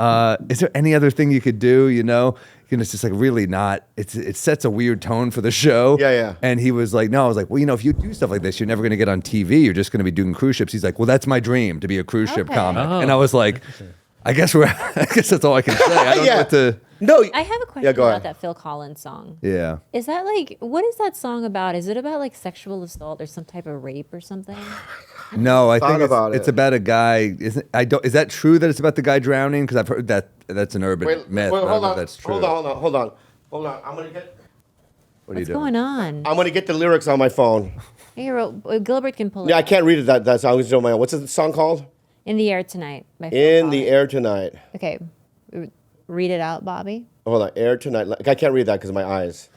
is there any other thing you could do? You know. And it's just like really not. It sets a weird tone for the show. Yeah. And he was like, no. I was like, well, you know, if you do stuff like this, you're never going to get on TV. You're just going to be doing cruise ships. He's like, well, that's my dream to be a cruise ship comic. Oh. And I was like, I guess that's all I can say. I don't know what to. No. I have a question go about ahead. that Phil Collins song. Yeah. Is that like, what is that song about? Is it about like sexual assault or some type of rape or something? No, I Thought think about it's it. about a guy. Is that true that it's about the guy drowning? Because I've heard that's an urban myth. I don't know if that's true. Hold on. I'm gonna get. What are you What's doing? going on? I'm gonna get the lyrics on my phone. Here, Gilbert can pull it Yeah, I up. can't read it. That song is on my own. What's the song called? In the Air Tonight. By Phil In the Collins. Air Tonight. Okay. Read it out, Bobby. Hold on. Air Tonight. Like, I can't read that because of my eyes.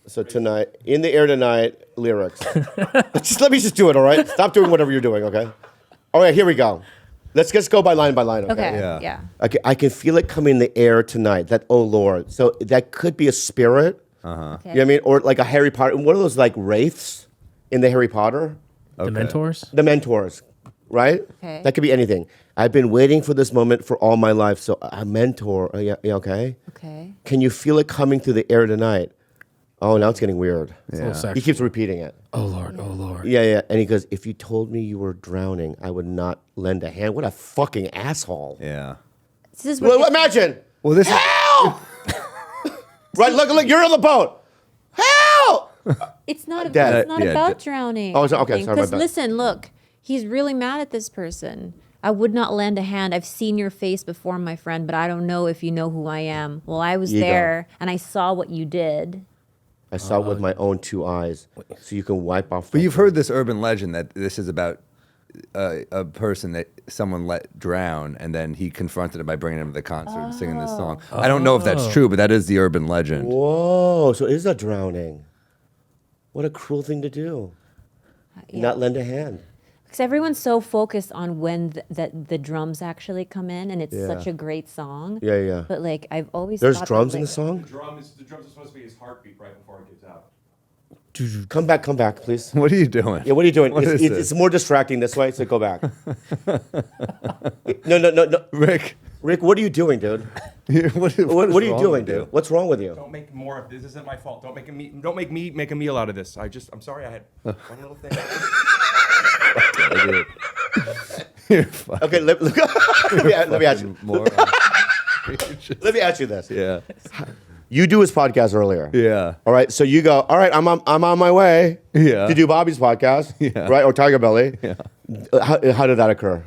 So tonight, In the Air Tonight lyrics. Let me just do it. All right. Stop doing whatever you're doing. Okay. All right. Here we go. Let's just go by line. Okay. Okay. Yeah. Okay, I can feel it coming in the air tonight. That, oh Lord. So that could be a spirit. Okay. You know what I mean? Or like a Harry Potter. One of those like wraiths in the Harry Potter. The mentors? The mentors, right? Okay. That could be anything. I've been waiting for this moment for all my life. So a mentor. Yeah, okay. Okay. Can you feel it coming through the air tonight? Oh, now it's getting weird. It's a little He sexual. keeps repeating it. Oh, Lord. Yeah. And he goes, if you told me you were drowning, I would not lend a hand. What a fucking asshole. Yeah. This is Well, what imagine. Well, this is. Help! Right, look, you're on the boat. Help! it's not, Dad. it's not Yeah, about Dad. drowning. Oh, so- okay, sorry about Because that. listen, look, he's really mad at this person. I would not lend a hand. I've seen your face before, my friend, but I don't know if you know who I am. Well, I was Ego. there and I saw what you did. I saw it with my own two eyes, so you can wipe off. But you've heard this urban legend that this is about a person that someone let drown, and then he confronted him by bringing him to the concert and singing this song. I don't know if that's true, but that is the urban legend. Whoa! So it is a drowning. What a cruel thing to do. Not lend a hand. Because everyone's so focused on when the drums actually come in, and it's Yeah. such a great song. Yeah. But like I've always There's thought drums that, in the like, song. The drums are supposed to be his heartbeat right before it gets out. Come back, please. What are you doing? Yeah, what are you doing? What is this? It's more distracting this way, so go back. No. Rick, Rick, what are you doing, dude? what What are you wrong doing, with you? dude? What's wrong with you? Don't make more of this. This isn't my fault. Don't make me make a meal out of this. I'm sorry. I had one little thing. You're fucking Okay, let me ask you. moron. Let me ask you this. Yeah. You do his podcast earlier. Yeah. All right. So you go, all right, I'm on my way Yeah. to do Bobby's podcast. Yeah. Right? Or TigerBelly. Yeah. How did that occur?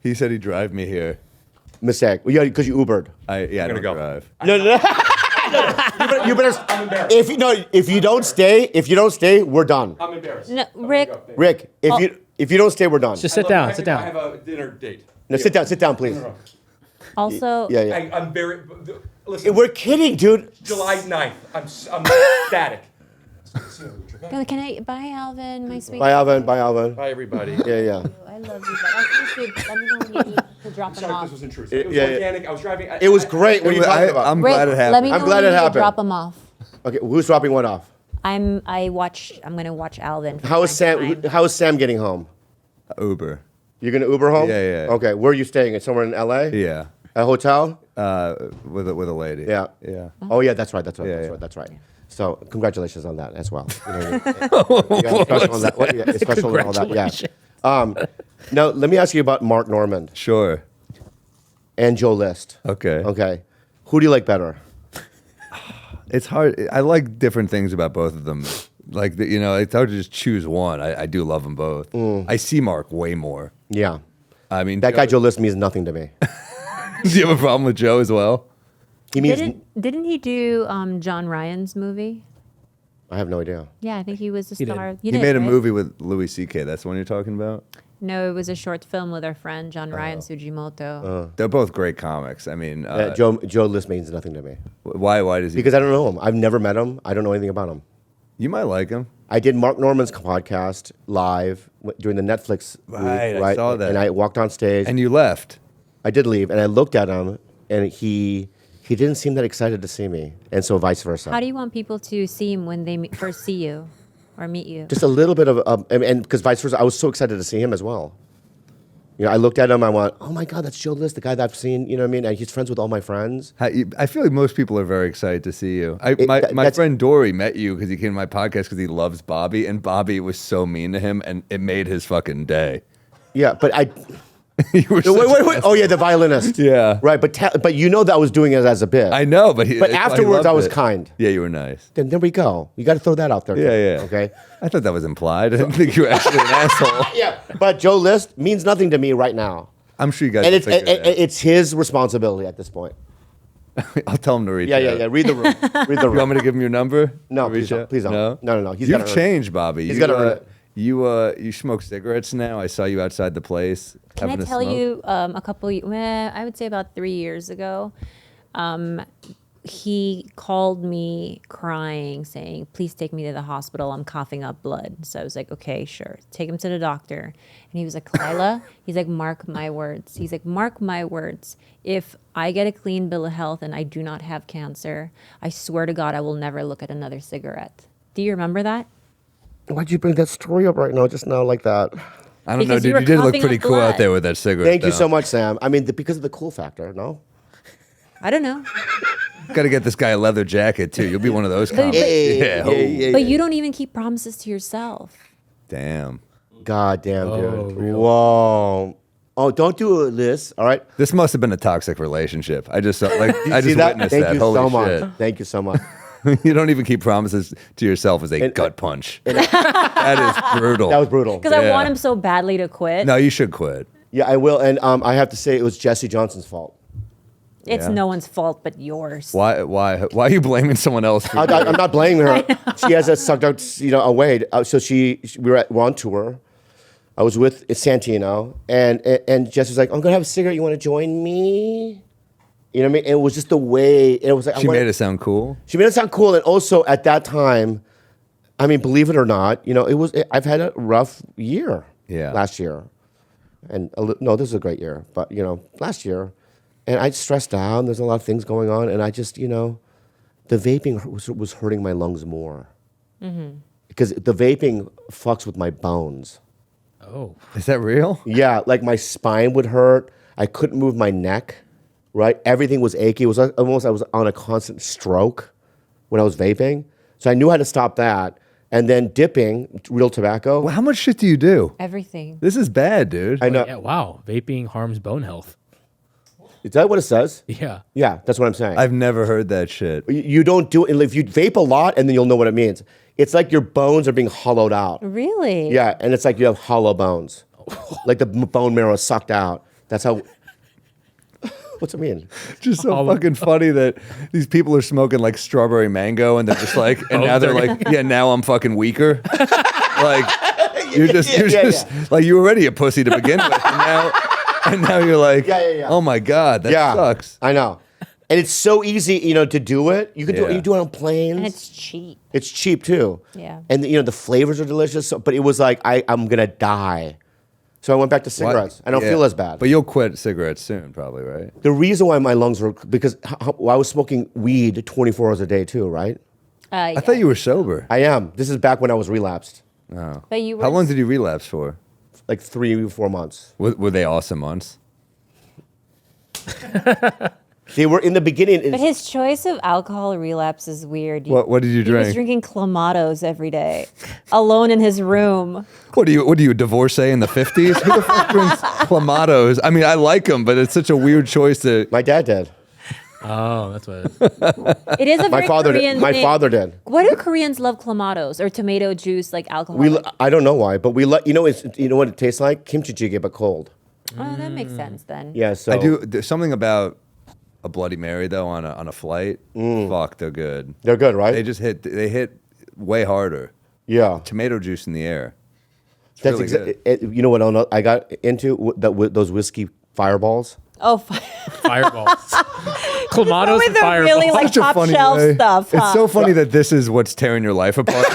He said he'd drive me here. Mistake. Well, yeah, because you Ubered. I don't go. drive. No. You better. I'm embarrassed. If you don't stay, we're done. I'm embarrassed. No, I'm gonna Rick. go. Rick, if you don't stay, we're done. Just sit down. Sit I down. have a dinner date. No, sit down, please. Also, Yeah. I'm very. We're kidding, dude. July 9th. I'm ecstatic. Can I buy Alvin, my sweet? Bye, Alvin. Bye, Alvin. Bye, everybody. Yeah. I love you. But I think let me know when you need to drop him Sorry, off. this was intrusive. It was Yeah. organic. I was driving. It was great. What are you talking about? I'm glad it happened. Let me know I'm glad when it you need to happened. drop him off. Okay, who's dropping what off? I'm gonna watch Alvin. from How is time to Sam? time. How is Sam getting home? Uber. You're gonna Uber home? Yeah. Okay, where are you staying? Somewhere in LA? Yeah. A hotel? With a lady. Yeah. Yeah. Oh yeah, that's right. Yeah. That's right. So congratulations on that as well. You know what I mean? You got special on that. What, yeah, it's special and all that. Yeah. Now let me ask you about Mark Normand Sure. and Joe List. Okay. Okay. Who do you like better? It's hard. I like different things about both of them. Like, it's hard to just choose one. I do love them both. I see Mark way more. Yeah. I mean, That guy Joe List means nothing to me. Do you have a problem with Joe as well? He means Didn't he do John Ryan's movie? I have no idea. Yeah, I think he was the He did. star. He did, made a right? movie with Louis C.K. That's the one you're talking about? No, it was a short film with our friend John Ryan Sujimoto. They're both great comics. I mean, Joe List means nothing to me why does he? because I don't know him. I've never met him. I don't know anything about him. You might like him. I did Mark Normand's podcast live during the Netflix Right, week, I saw that. And I walked on stage. And you left. I did leave, and I looked at him, and he didn't seem that excited to see me, and so vice versa. How do you want people to see him when they first see you or meet you? Just a little bit of, and because vice versa, I was so excited to see him as well. You know, I looked at him, I went, oh my God, that's Joe List, the guy that I've seen, you know what I mean? And he's friends with all my friends. I feel like most people are very excited to see you. My that's- friend Dory met you because he came to my podcast because he loves Bobby, and Bobby was so mean to him, and it made his fucking day. Yeah, but I, You were such wait. a- Oh yeah, the violinist. Yeah. Right, but you know that I was doing it as a bit. I know, but afterwards, I was loved it. kind. Yeah, you were nice. Then there we go. You got to throw that out there. Yeah. Okay. I thought that was implied. I didn't think you were actually an asshole. Yeah, but Joe List means nothing to me right now, I'm sure you guys. and will figure it out. it's his responsibility at this point. I'll tell him to reach Yeah. out. Read the room. Read the You want room. me to give him your number? No, To please reach don't. out? Please don't. No. He's You've gotta earn it. changed, Bobby. He's gotta earn it. You smoke cigarettes now. I saw you outside the place. Can I having a tell smoke. you I would say about 3 years ago, he called me crying, saying, please take me to the hospital. I'm coughing up blood. So I was like, okay, sure. Take him to the doctor. And he was like, Khalyla, he's like, mark my words. He's like, mark my words. If I get a clean bill of health and I do not have cancer, I swear to God, I will never look at another cigarette. Do you remember that? Why'd you bring that story up right now, just now, like that? I don't know, Because you dude. were You did look coughing pretty up cool out blood. there with that cigarette. Thank you so much, Sam. I mean, because of the cool factor, no? I don't know. Got to get this guy a leather jacket too. You'll be one of those But- comics. Yeah. But you don't even keep promises to yourself. Damn. God damn, Oh, dude. really? Whoa. Oh, don't do this, all right? This must have been a toxic relationship. I just See witnessed Thank that. you Holy so shit. much. Thank you so much. You don't even keep promises to yourself as a gut punch. That is brutal. That was brutal. Because I Yeah. want him so badly to quit. No, you should quit. Yeah, I will. And I have to say, it was Jesse Johnson's fault. It's Yeah. no one's fault but yours. Why are you blaming someone else? For I'm not blaming her. She has a sucked out, away. So we're on tour. I was with Santino, and Jess was like, "I'm gonna have a cigarette. You want to join me?" You know what I mean? And it was just the way it was like. She made it sound cool. She made it sound cool, and also at that time, I mean, believe it or not, I've had a rough year. Yeah. Last year, and no, this is a great year, but last year, and I stressed out. And there's a lot of things going on, and I just, the vaping was hurting my lungs more. Because the vaping fucks with my bones. Oh. Is that real? Yeah, like my spine would hurt. I couldn't move my neck, right? Everything was achy. It was like almost I was on a constant stroke when I was vaping. So I knew how to stop that. And then dipping, real tobacco. Well, how much shit do you do? Everything. This is bad, dude. I know. Yeah, wow. Vaping harms bone health. Is that what it says? Yeah. Yeah, that's what I'm saying. I've never heard that shit. You don't do it. If you vape a lot, and then you'll know what it means. It's like your bones are being hollowed out. Really? Yeah, and it's like you have hollow bones. Like the bone marrow is sucked out. That's how. What's it mean? Just so fucking funny that these people are smoking like strawberry mango and they're just like, and now they're like, yeah, now I'm fucking weaker. Like you're just like you were already a pussy to begin with, and now you're like, Yeah. oh my god, that sucks. I know. And it's so easy, to do it. You can do it. Yeah. You do it on planes. And it's cheap. It's cheap too. Yeah. And the flavors are delicious. But it was like I'm gonna die. So I went back to cigarettes. I don't feel as bad. But you'll quit cigarettes soon, probably, right? The reason why my lungs were because I was smoking weed 24 hours a day too, right? I thought you were sober. I am. This is back when I was relapsed, But you were. How long did you relapse for? like 3-4 months. Were they awesome months? They were in the beginning. But his choice of alcohol relapse is weird. What did you He was drink? drinking Clamatos every day, alone in his room. What are you, a divorcee in the 50s? Who the fuck drinks Clamatos? I mean, I like them, but it's such a weird choice to. My dad did. Oh, that's what it is. It is a My very father Korean did. My thing. father did. Why do Koreans love Clamatos or tomato juice like alcohol? I don't know why, but we let you know what it tastes like? Kimchi jjigae, but cold. Oh, that makes sense then. Yeah. So I do. There's something about a Bloody Mary though on a flight. Fuck, they're good. They're good, right? They hit way harder. Yeah. Tomato juice in the air. It's That's really good. you know what I got into those whiskey fireballs. Oh, Fireballs. Clamatos with and the fireballs. really like Such a top funny shelf way. stuff. It's huh? so funny that this is what's tearing your life apart.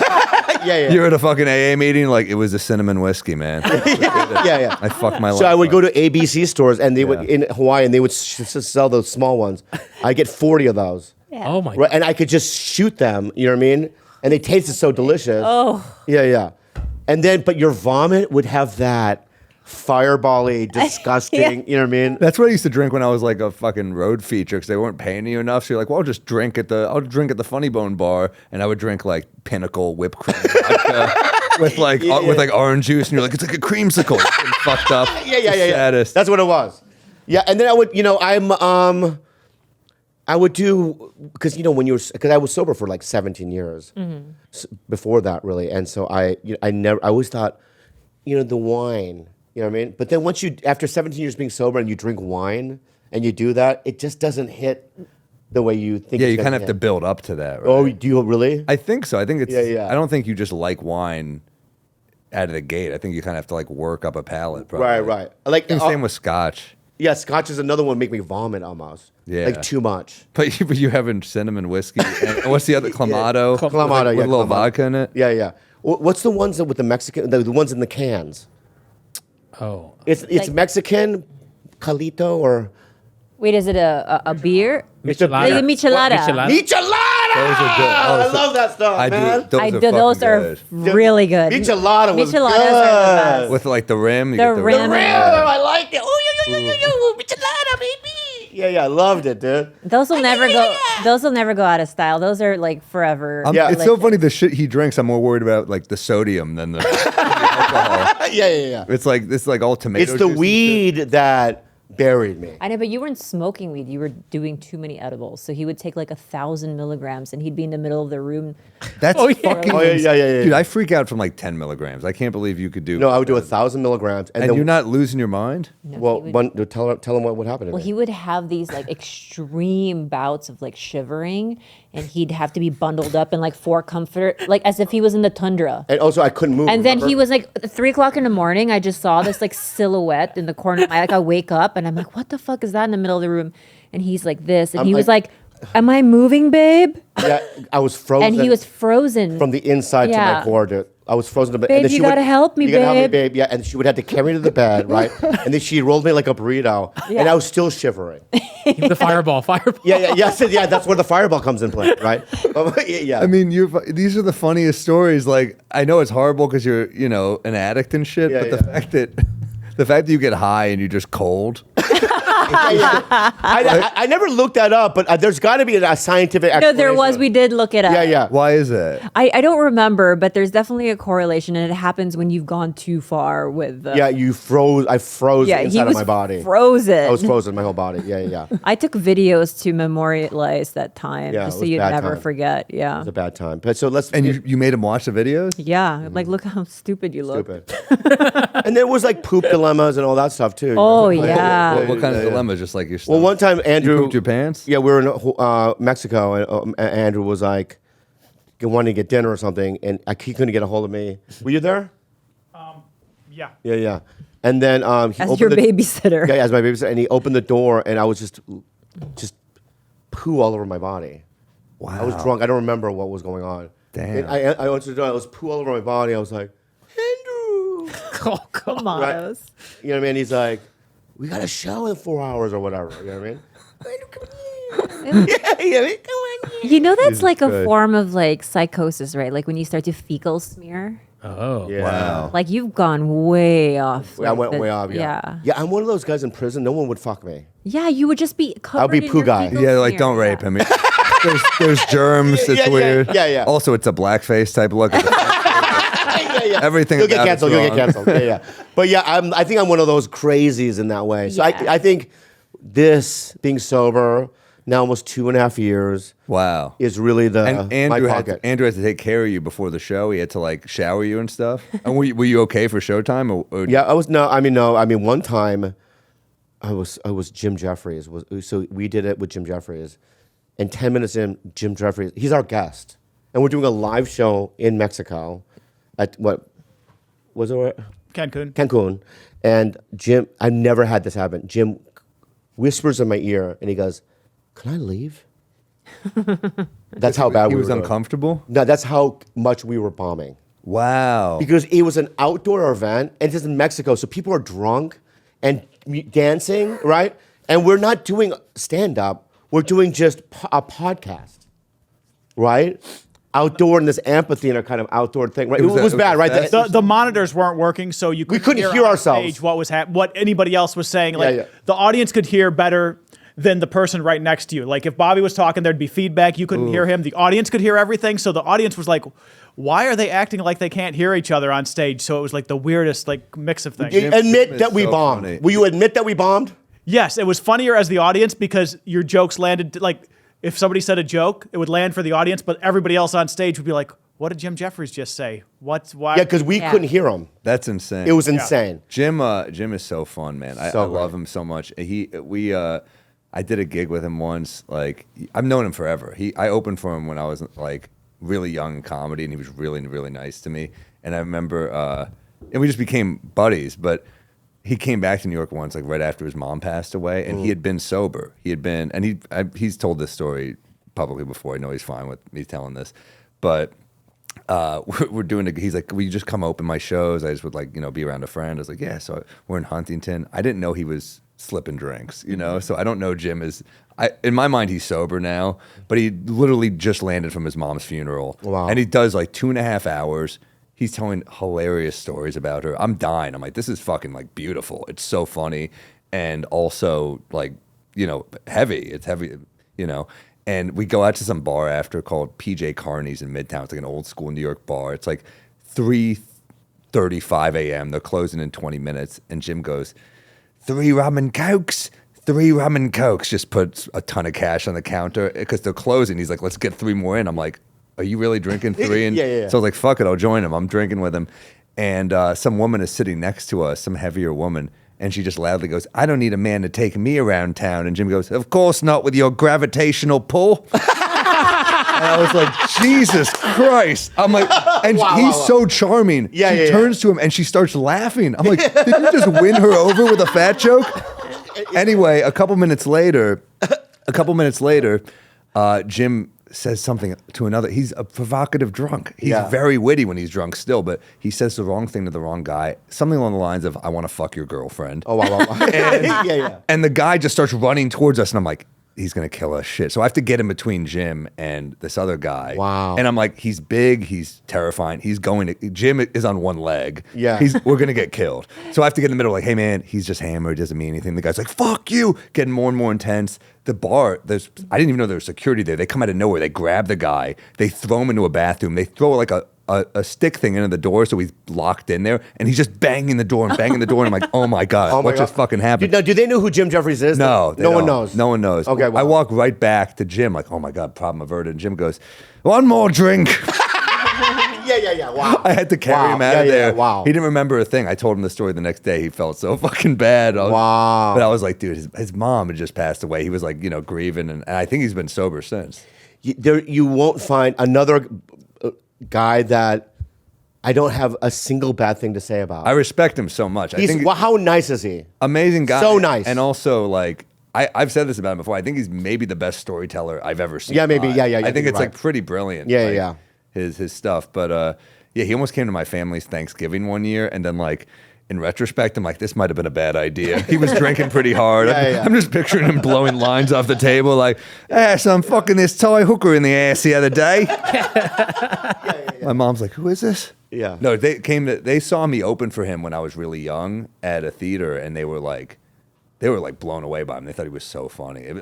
Yeah. You're at a fucking AA meeting, like it was a cinnamon whiskey, man. Yeah. I fucked my life. So I would up. go to ABC stores, and they would Yeah. in Hawaii, and they would sell those small ones. I get 40 of those, Yeah. Oh my right? And I could just shoot them. You know what I mean? And they tasted so delicious. Oh, Yeah. And then, but your vomit would have that fireball-y, disgusting. You know what I mean? That's what I used to drink when I was like a fucking road feature because they weren't paying you enough. So you're like, well, I'll drink at the Funny Bone bar, and I would drink like Pinnacle whipped cream vodka with like orange juice, and you're like, it's like a creamsicle. It's been fucked up. Yeah. Saddest. That's what it was. Yeah, and then I would, I would do because because I was sober for like 17 years before that, really, and so I always thought, the wine. You know what I mean? But then after 17 years being sober and you drink wine and you do that, it just doesn't hit the way you think. Yeah, it's you gonna kind of have to hit. build up to that, right? Oh, do you really? I think so. I think it's. Yeah. I don't think you just like wine out of the gate. I think you kind of have to like work up a palate. Probably. Right. Like And same with scotch. yeah, scotch is another one make me vomit almost. Yeah. Like too much. But you having cinnamon whiskey. And what's the other? Clamato. Clamato, with yeah, a little Clamato. vodka in it. Yeah. What's the ones with the Mexican? The ones in the cans. Oh. It's Like- Mexican, Calito or wait, is it a beer? Michelada. Like a michelada. Michelada. Michelada. Those are good. I love that stuff, I man. do. I do. Those Those are are fucking good. really good. Michelada was Micheladas good. are the best. With like the rim. You The get rim. I like it. Oh, yo, Michelada, baby. Yeah, I loved it, dude. Those will never go. Those will never go out of style. Those are like forever. Yeah. It's so funny the shit he drinks. I'm more worried about like the sodium than the alcohol. Yeah. It's like all tomato. It's the juice and weed that buried me. I know, but you weren't smoking weed. You were doing too many edibles. So he would take like 1,000 milligrams, and he'd be in the middle of the room. shit. That's fucking. Oh, yeah. Dude, I freak out from like 10 milligrams. I can't believe you could do. No, I would do 1,000 milligrams, And you're not losing your mind. No, Well, he would- tell him what happened to well, me. he would have these like extreme bouts of like shivering, and he'd have to be bundled up in like 4 comforter, like as if he was in the tundra. And also, I couldn't move. And then remember? he was like 3 o'clock in the morning. I just saw this like silhouette in the corner. I wake up and I'm like, what the fuck is that in the middle of the room? And he's like this, and I'm he was like- like, "Am I moving, babe?" Yeah, I was frozen. And he was frozen. from the inside to Yeah. my core, dude. I was frozen to bed. Babe, And then you she gotta help me, You gotta help me, babe. babe. Yeah, and she would have to carry me to the bed, right? And then she rolled me like a burrito, and I was still shivering. The fireball. Yeah. That's where the fireball comes in play, right? Yeah. I mean, these are the funniest stories. Like, I know it's horrible because you're, an addict and shit. Yeah, but yeah. the fact that you get high and you're just cold. I never looked that up, but there's got to be a scientific no, explanation. there was. We did look it up. Yeah. Why is that? I don't remember, but there's definitely a correlation, and it happens when you've gone too far with. Yeah, you froze. I froze Yeah, inside he of was my body. frozen. I was frozen, my whole body. Yeah. I took videos to memorialize that time, Yeah, just it so was you'd bad never time. forget. Yeah. It's a bad time. But so let's. And you made him watch the videos? Yeah, like look how stupid you look. Stupid. And there was like poop dilemmas and all that stuff too. Oh, Like, yeah. What kind of dilemma? Just like your Well, one time You Andrew pooped your pants? Yeah, we were in Mexico, and Andrew was like wanting to get dinner or something, and he couldn't get a hold of me. Were you there? Yeah. Yeah. And then he As opened your the, babysitter. Yeah, as my babysitter, and he opened the door, and I was just poo all over my body. Wow. I was drunk. I don't remember what was going on. Damn. And I went to the door. I was poo all over my body. I was like, Andrew. Oh, God. Tomatoes. You know what I mean? He's like, we got a show in 4 hours or whatever. You know what I mean? Yeah, come on. You know that's Jesus like a Christ. form of like psychosis, right? Like when you start to fecal smear. Oh. Yeah. Wow. Like you've gone way off. I like, went the- way off. Yeah. Yeah, I'm one of those guys in prison. No one would fuck me. Yeah, you would just be covered. I'll be in poo your guy. fecal Yeah, like smear. don't rape Yeah. him. There's germs. It's yeah, weird. yeah. Also, it's a blackface type look. Yeah. Everything You'll get about canceled. it's You'll get wrong. canceled. Yeah. But yeah, I think I'm one of those crazies in that way. So Yeah. I think this being sober now almost 2.5 years Wow. is really the And Andrew my had, pocket. Andrew had to take care of you before the show. He had to like shower you and stuff. And were you okay for showtime? Or Yeah, I was no. I mean, one time, I was Jim Jeffries. So we did it with Jim Jeffries, and 10 minutes in, Jim Jeffries, he's our guest, and we're doing a live show in Mexico, at what was it? Cancun. Cancun, and Jim. I've never had this happen. Jim whispers in my ear, and he goes, "Can I leave?" That's how bad he we was were doing. uncomfortable. No, that's how much we were bombing. Wow. Because it was an outdoor event, and it's in Mexico, so people are drunk and dancing, right? And we're not doing stand-up. We're doing just a podcast, right? Outdoor in this amphitheater kind of outdoor thing, right? It was bad, right? The monitors weren't working, so you couldn't couldn't hear on ourselves. stage what was what anybody else was saying. Like yeah. the audience could hear better than the person right next to you. Like if Bobby was talking, there'd be feedback. You couldn't hear him. The audience could hear everything. So the audience was like, "Why are they acting like they can't hear each other on stage?" So it was like the weirdest like mix of things. You admit is that we so bombed. funny. Will you admit that we bombed? Yes, it was funnier as the audience because your jokes landed like if somebody said a joke, it would land for the audience, but everybody else on stage would be like, "What did Jim Jeffries just say? Why?" Yeah, because we Yeah. couldn't hear him. That's insane. It was insane. Jim is so fun, man. I So love great. him so much. I did a gig with him once. Like I've known him forever. I opened for him when I was like really young in comedy, and he was really, really nice to me. And I remember, and we just became buddies. But he came back to New York once, like right after his mom passed away, and he had been sober. He had been, and he's told this story publicly before. I know he's fine with me telling this, but. We're doing he's like, will you just come open my shows? I just would like, be around a friend. I was like, yeah. So we're in Huntington. I didn't know he was slipping drinks, so I don't know Jim in my mind, he's sober now, but he literally just landed from his mom's funeral. Wow. And he does like 2.5 hours. He's telling hilarious stories about her. I'm dying. I'm like, this is fucking like beautiful. It's so funny. And also like, heavy. It's heavy, And we go out to some bar after called PJ Carney's in Midtown. It's like an old school New York bar. It's like 3:35 a.m. They're closing in 20 minutes. And Jim goes, 3 rum and cokes. 3 rum and cokes. Just puts a ton of cash on the counter because they're closing. He's like, let's get 3 more in. I'm like, are you really drinking 3? And Yeah. so I was like, fuck it, I'll join him. I'm drinking with him. And some woman is sitting next to us, some heavier woman. And she just loudly goes, I don't need a man to take me around town. And Jim goes, of course not with your gravitational pull. And I was like, Jesus Christ. I'm like, and he's so charming. Yeah, she yeah, turns to him and she starts laughing. I'm like, did you just win her over with a fat joke? Anyway, a couple minutes later, Jim says something to another. He's a provocative drunk. He's very witty when he's drunk still, but he says the wrong thing to the wrong guy. Something along the lines of, I want to fuck your girlfriend. Oh, wow. Yeah. And the guy just starts running towards us, and I'm like, he's going to kill us. Shit. So I have to get in between Jim and this other guy. Wow. And I'm like, he's big, he's terrifying. Jim is on one leg. Yeah. We're going to get killed. So I have to get in the middle, like, hey man, he's just hammered, doesn't mean anything. The guy's like, fuck you, getting more and more intense. The bar, I didn't even know there was security there. They come out of nowhere. They grab the guy. They throw him into a bathroom. They throw like a stick thing into the door so he's locked in there. And he's just banging the door. And I'm like, oh my God, what just fucking happened? Now, do they know who Jim Jeffries is? No, No one knows. No one knows. Okay, I well. walk right back to Jim, like, oh my God, problem averted. And Jim goes, one more drink. Yeah. Wow. I had to carry him out of Yeah, there. wow. He didn't remember a thing. I told him the story the next day. He felt so fucking bad. Wow. But I was like, dude, his mom had just passed away. He was like, grieving. And I think he's been sober since. You won't find another guy that I don't have a single bad thing to say about. I respect him so much. I think How nice is he? amazing guy. So nice. And also, like, I've said this about him before. I think he's maybe the best storyteller I've ever seen. Yeah, maybe. live. Yeah. I think you're it's right. like pretty brilliant. Yeah, like, yeah. His stuff, but yeah, he almost came to my family's Thanksgiving one year, and then like. In retrospect, I'm like, this might have been a bad idea. He was drinking pretty hard. Yeah. I'm just picturing him blowing lines off the table like, so I'm fucking this Thai hooker in the ass the other day. My mom's like, who is this? Yeah. No, they saw me open for him when I was really young at a theater, and they were like blown away by him. They thought he was so funny. It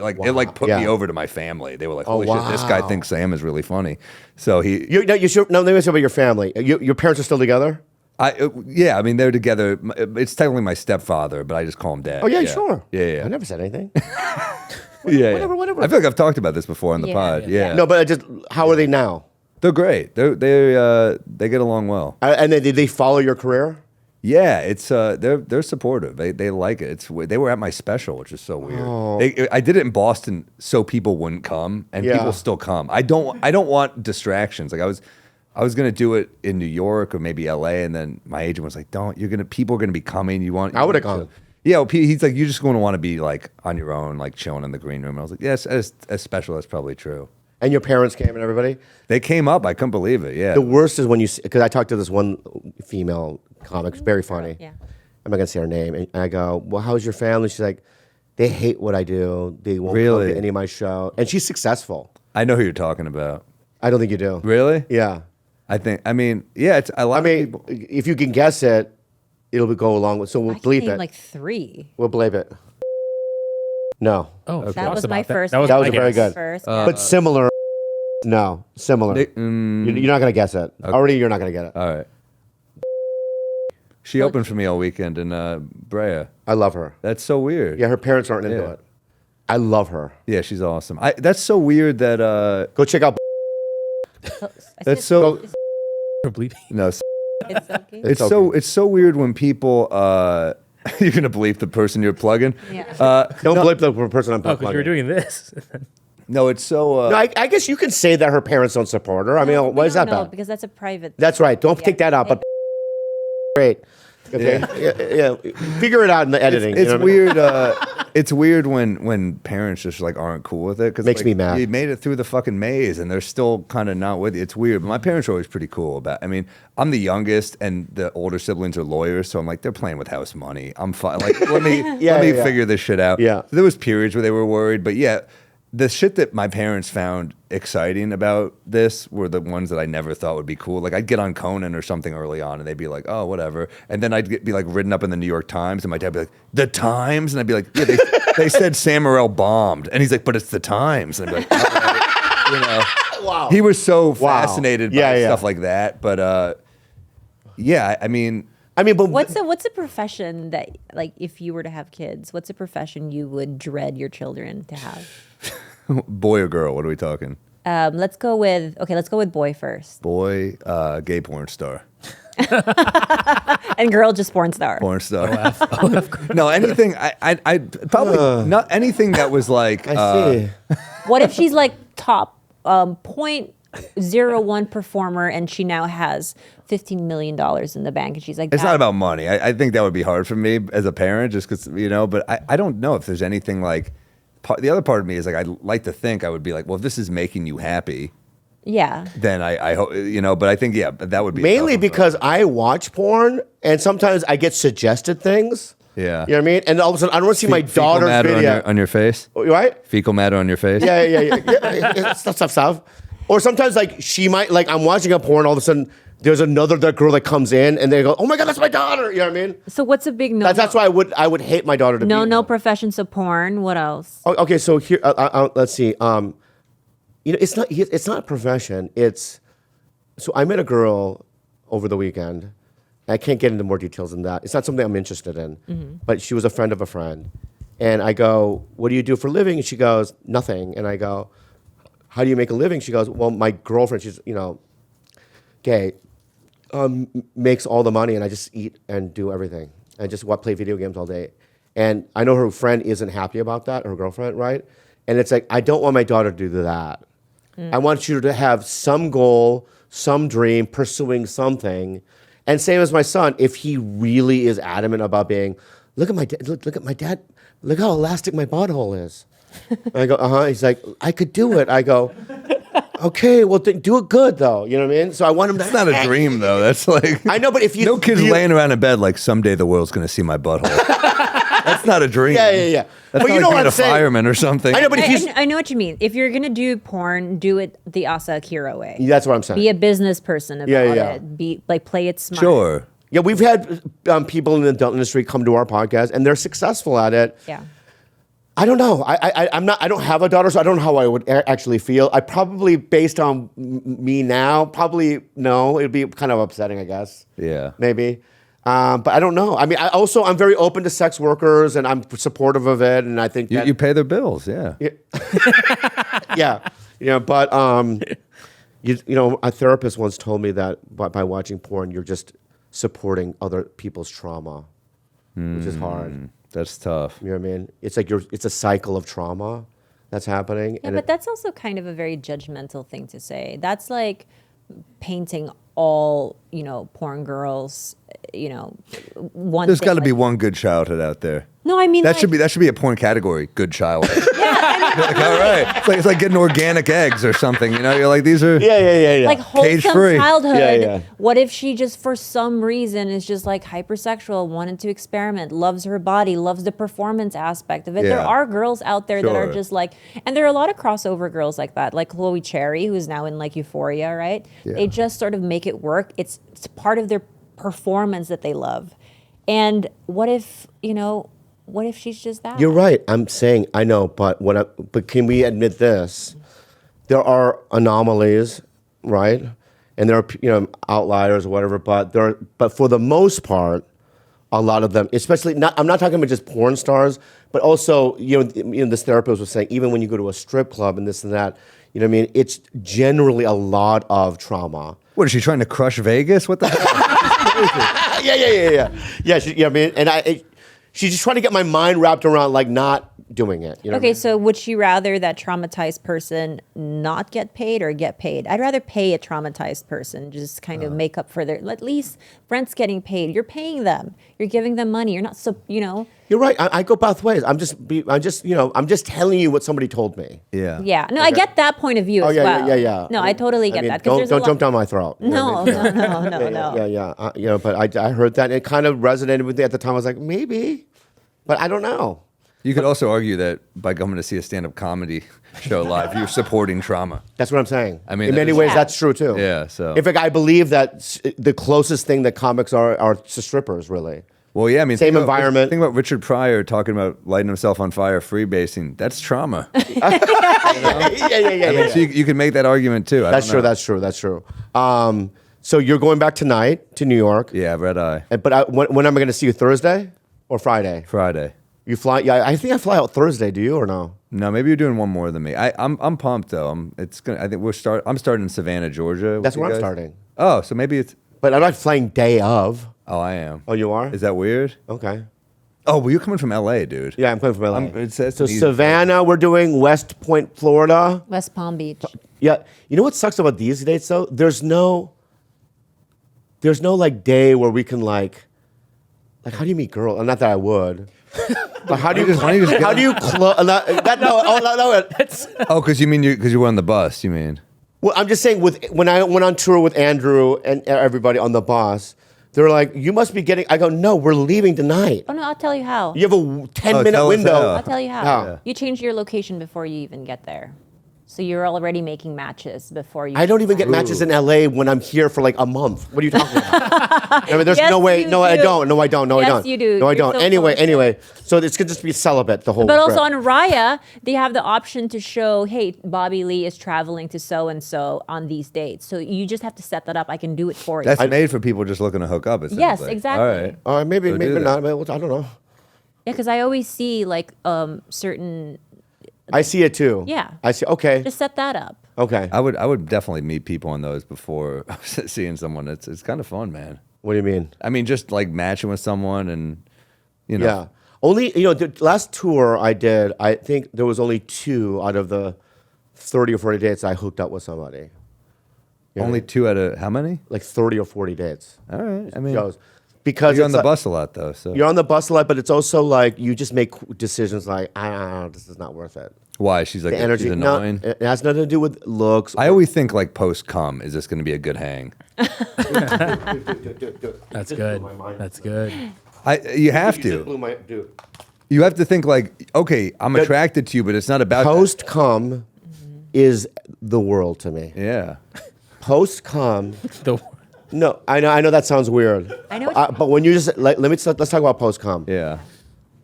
put me Yeah. over to my family. They were like, Oh, holy shit, this guy wow. thinks Sam is really funny. So You should. No, let me say about your family. Your parents are still together. yeah, I mean, they're together. It's technically my stepfather, but I just call him dad. Oh yeah, sure. Yeah. I never said anything. Whatever. I feel like I've talked about this before on the Yeah. pod. Yeah. No, but how are they now? They're great. They get along well. And did they follow your career? Yeah, it's they're supportive. They like it. They were at my special, which is so weird. I did it in Boston so people wouldn't come, and Yeah. people still come. I don't want distractions. Like I was gonna do it in New York or maybe LA, and then my agent was like, "Don't. People are gonna be coming. I would've gone. Yeah, well, he's like, "You're just going to want to be like on your own, like chilling in the green room." And I was like, "Yes, as special, that's probably true." And your parents came and everybody. They came up. I couldn't believe it. Yeah. The worst is when because I talked to this one female comic, very funny. Yeah. I'm not gonna say her name, and I go, "Well, how's your family?" She's like, "They hate what I do. They won't come Really? to any of my show." And she's successful. I know who you're talking about. I don't think you do. Really? Yeah. Yeah. It's a lot of people. If you can guess it, it'll go along with. So we'll I can bleep name it. like 3. We'll bleep it. No, Oh, That was my first. That was That my was very guess. good. First. but similar. No, similar. You're not gonna guess it. Already, you're not gonna get it. All right. She opened for me all weekend in Brea. I love her. That's so weird. Yeah, her parents aren't into Yeah. it. I love her. Yeah, she's awesome. That's so weird that Go check out. that's so Bleep. no. It's okay. It's so weird when people you're gonna bleep the person you're plugging. Yeah. Don't bleep the person I'm Oh, because plugging. you were doing this. No, it's so. No, I guess you can say that her parents don't support her. I mean, why is that No, bad? because that's a private. That's right. Don't Yeah. take that out. But great. Okay. Yeah. Figure it out in the editing. It's you know what I mean? weird. It's weird when parents just like aren't cool with it. Cause Makes like, me mad. You made it through the fucking maze and they're still kind of not with you. It's weird. But my parents are always pretty cool about. I mean, I'm the youngest and the older siblings are lawyers, so I'm like they're playing with house money. I'm fine. Like let me Yeah, let me yeah. figure this shit out. Yeah. So there was periods where they were worried, but yeah. The shit that my parents found exciting about this were the ones that I never thought would be cool. Like I'd get on Conan or something early on, and they'd be like, "Oh, whatever," and then I'd be like written up in the New York Times, and my dad would be like, "The Times," and I'd be like, "Yeah, they said Sam Morril bombed," and he's like, "But it's the Times," and I'd be like, "All right." You know, Wow. he was so fascinated by Yeah, yeah. stuff like that. But yeah, I mean, but What's a profession that, like, if you were to have kids, what's a profession you would dread your children to have? boy or girl? What are we talking? Let's go with boy first, Boy, gay porn star. and girl just porn star. Porn star. No, anything. I probably not anything that was like. I see. What if she's like top 0.01 performer, and she now has $15 million in the bank, and she's like, It's not about money. I think that would be hard for me as a parent, just because But I don't know if there's anything like. The other part of me is like I'd like to think I would be like, well, if this is making you happy, yeah. then I hope But I think that would be a Mainly tough one, because I watch porn and sometimes I get suggested things. Yeah. You know what I mean? And all of a sudden I don't want to see my Fecal daughter's matter video. on your face. Right? Fecal matter on your face. Yeah. Stuff. Or sometimes like she might I'm watching a porn, all of a sudden there's another girl that comes in and they go, "Oh my God, that's my daughter." You know what I mean? So what's a big no? That's why I would hate my daughter to be. No professions of porn. What else? Okay, so here, let's see. It's not a profession. So I met a girl over the weekend. I can't get into more details than that. It's not something I'm interested in, but she was a friend of a friend, and I go, "What do you do for a living?" And she goes, "Nothing." And I go, "How do you make a living?" She goes, "Well, my girlfriend, she's gay, makes all the money, and I just eat and do everything. I just play video games all day." And I know her friend isn't happy about that, her girlfriend, right? And it's like, I don't want my daughter to do that. I want you to have some goal, some dream, pursuing something. And same as my son, if he really is adamant about being, look at my dad look how elastic my butthole is. I go, He's like, I could do it. I go, okay, well, do it good though. You know what I mean? So I want him to. That's not a dream though. That's like I know, but if you no kid's laying around in bed like someday the world's gonna see my butthole. That's not a dream. Yeah. That's But not you like know being what a I'm saying? fireman or something. I know, but if you. I know what you mean. If you're gonna do porn, do it the Asa Akira way. That's what I'm saying. Be a business person about Yeah. it. Be like play it smart. Sure. Yeah, we've had people in the adult industry come to our podcast, and they're successful at it. Yeah. I don't know. I'm not. I don't have a daughter, so I don't know how I would actually feel. I probably, based on me now, probably no. It'd be kind of upsetting, I guess. Yeah. Maybe. But I don't know. I mean, I'm very open to sex workers, and I'm supportive of it. And I think that, You pay their bills, yeah. yeah, But a therapist once told me that by watching porn, you're just supporting other people's trauma, which is hard. That's tough. You know what I mean? It's like it's a cycle of trauma that's happening. Yeah, but that's also kind of a very judgmental thing to say. That's like painting all, porn girls, one There's thing, got to be like- one good childhood out there. No, I mean That like, should be a porn category. Good child. yeah, Like, all right. It's like getting organic eggs or something. You're like, these are Yeah. like wholesome Cage-free. childhood. Yeah. What if she just for some reason is just like hypersexual, wanted to experiment, loves her body, loves the performance aspect of it? There Yeah. are girls out there that are Sure. just like, and there are a lot of crossover girls like that, like Chloe Cherry, who's now in like Euphoria, right? Yeah. They just sort of make it work. It's part of their performance that they love. And what if she's just that? You're right. I'm saying I know, but but can we admit this? There are anomalies, right? And there are outliers or whatever. But for the most part, a lot of them, especially I'm not talking about just porn stars, but also this therapist was saying even when you go to a strip club and this and that, you know what I mean? It's generally a lot of trauma. What is she trying to crush Vegas? What the hell? Yeah. I mean, and she's just trying to get my mind wrapped around like not doing it. You know what I Okay, mean? so would she rather that traumatized person not get paid or get paid? I'd rather pay a traumatized person, just kind of make up for at least rent's getting paid. You're paying them. You're giving them money. You're not You're right. I go both ways. I'm just telling you what somebody told me. Yeah. Yeah. No, I get that point of view as well. Yeah. No, I totally get that. 'cause Don't there's a lot- jump down my throat. You know what I mean? No. Yeah. But I heard that and it kind of resonated with me at the time. I was like, maybe, but I don't know. You could also argue that by coming to see a stand-up comedy show live, you're supporting trauma. That's what I'm saying. I mean, in many that is- ways, Yeah. that's true too. Yeah, so- in fact, I believe that the closest thing that comics are to strippers, really. Well, yeah, I mean, Same think environment. Think about Richard Pryor talking about lighting himself on fire, freebasing. That's trauma. Yeah. So you can make that argument too. That's true. That's true. So you're going back tonight to New York. Yeah, red eye. But when am I going to see you? Thursday or Friday? Friday. You fly? Yeah, I think I fly out Thursday. Do you or no? No, maybe you're doing one more than me. I'm pumped though. I'm starting in Savannah, Georgia. with That's you where I'm guys. starting. Oh, so maybe it's. But I'm not flying day of. Oh, I am. Oh, you are? Is that weird? Okay. Oh, well, you're coming from LA, dude. Yeah, I'm coming from LA. It's an So easy- Savannah, we're doing West Point, Florida. West Palm Beach. Yeah. You know what sucks about these dates though? There's no like day where we can like how do you meet girls? Not that I would. But how do you why don't you just how do you close? No. Oh, because you were on the bus. You mean? Well, I'm just saying when I went on tour with Andrew and everybody on the bus, they're like, "You must be getting." I go, "No, we're leaving tonight." Oh no, I'll tell you how. You have a 10-minute tell us window. how. I'll tell you how. How? You change your location before you even get there. So you're already making matches before you. I don't even get matches in LA when I'm here for like a month. What are you talking about? I mean, there's Yes, no way. you No, I do. don't. No, I don't. No, I Yes, don't. you do. No, I You're don't. so Anyway. So it's gonna just be celibate the whole. But also trip. on Raya, they have the option to show, hey, Bobby Lee is traveling to so and so on these dates. So you just have to set that up. I can do it for you. That's made for people just looking to hook up. It sounds Yes, like. exactly. All right. maybe So do that. not. I don't know. Yeah, because I always see like certain. I see it too. Yeah. I see. Okay. Just set that up. Okay. I would definitely meet people on those before seeing someone. It's kind of fun, man. What do you mean? I mean, just like matching with someone and you know. Yeah. Only the last tour I did, I think there was only 2 out of the 30 or 40 dates I hooked up with somebody. You know Only what 2 out of how many? I mean? Like 30 or 40 dates. All right. I mean, Shows. because You're on it's the like- bus a lot though. So You're on the bus a lot, but it's also like you just make decisions like, this is not worth it. why? She's like The energy, she's no, annoying. it has nothing to do with looks. I always think like post cum, is this going to be a good hang? That's good. That's good. You have You just to. blew my dude. You have to think like, okay, I'm The- attracted to you, but it's not about that. Post cum is the world to me. Yeah. Post cum. The- No, I know that sounds weird. I know what but when you just let's talk about post cum. Yeah.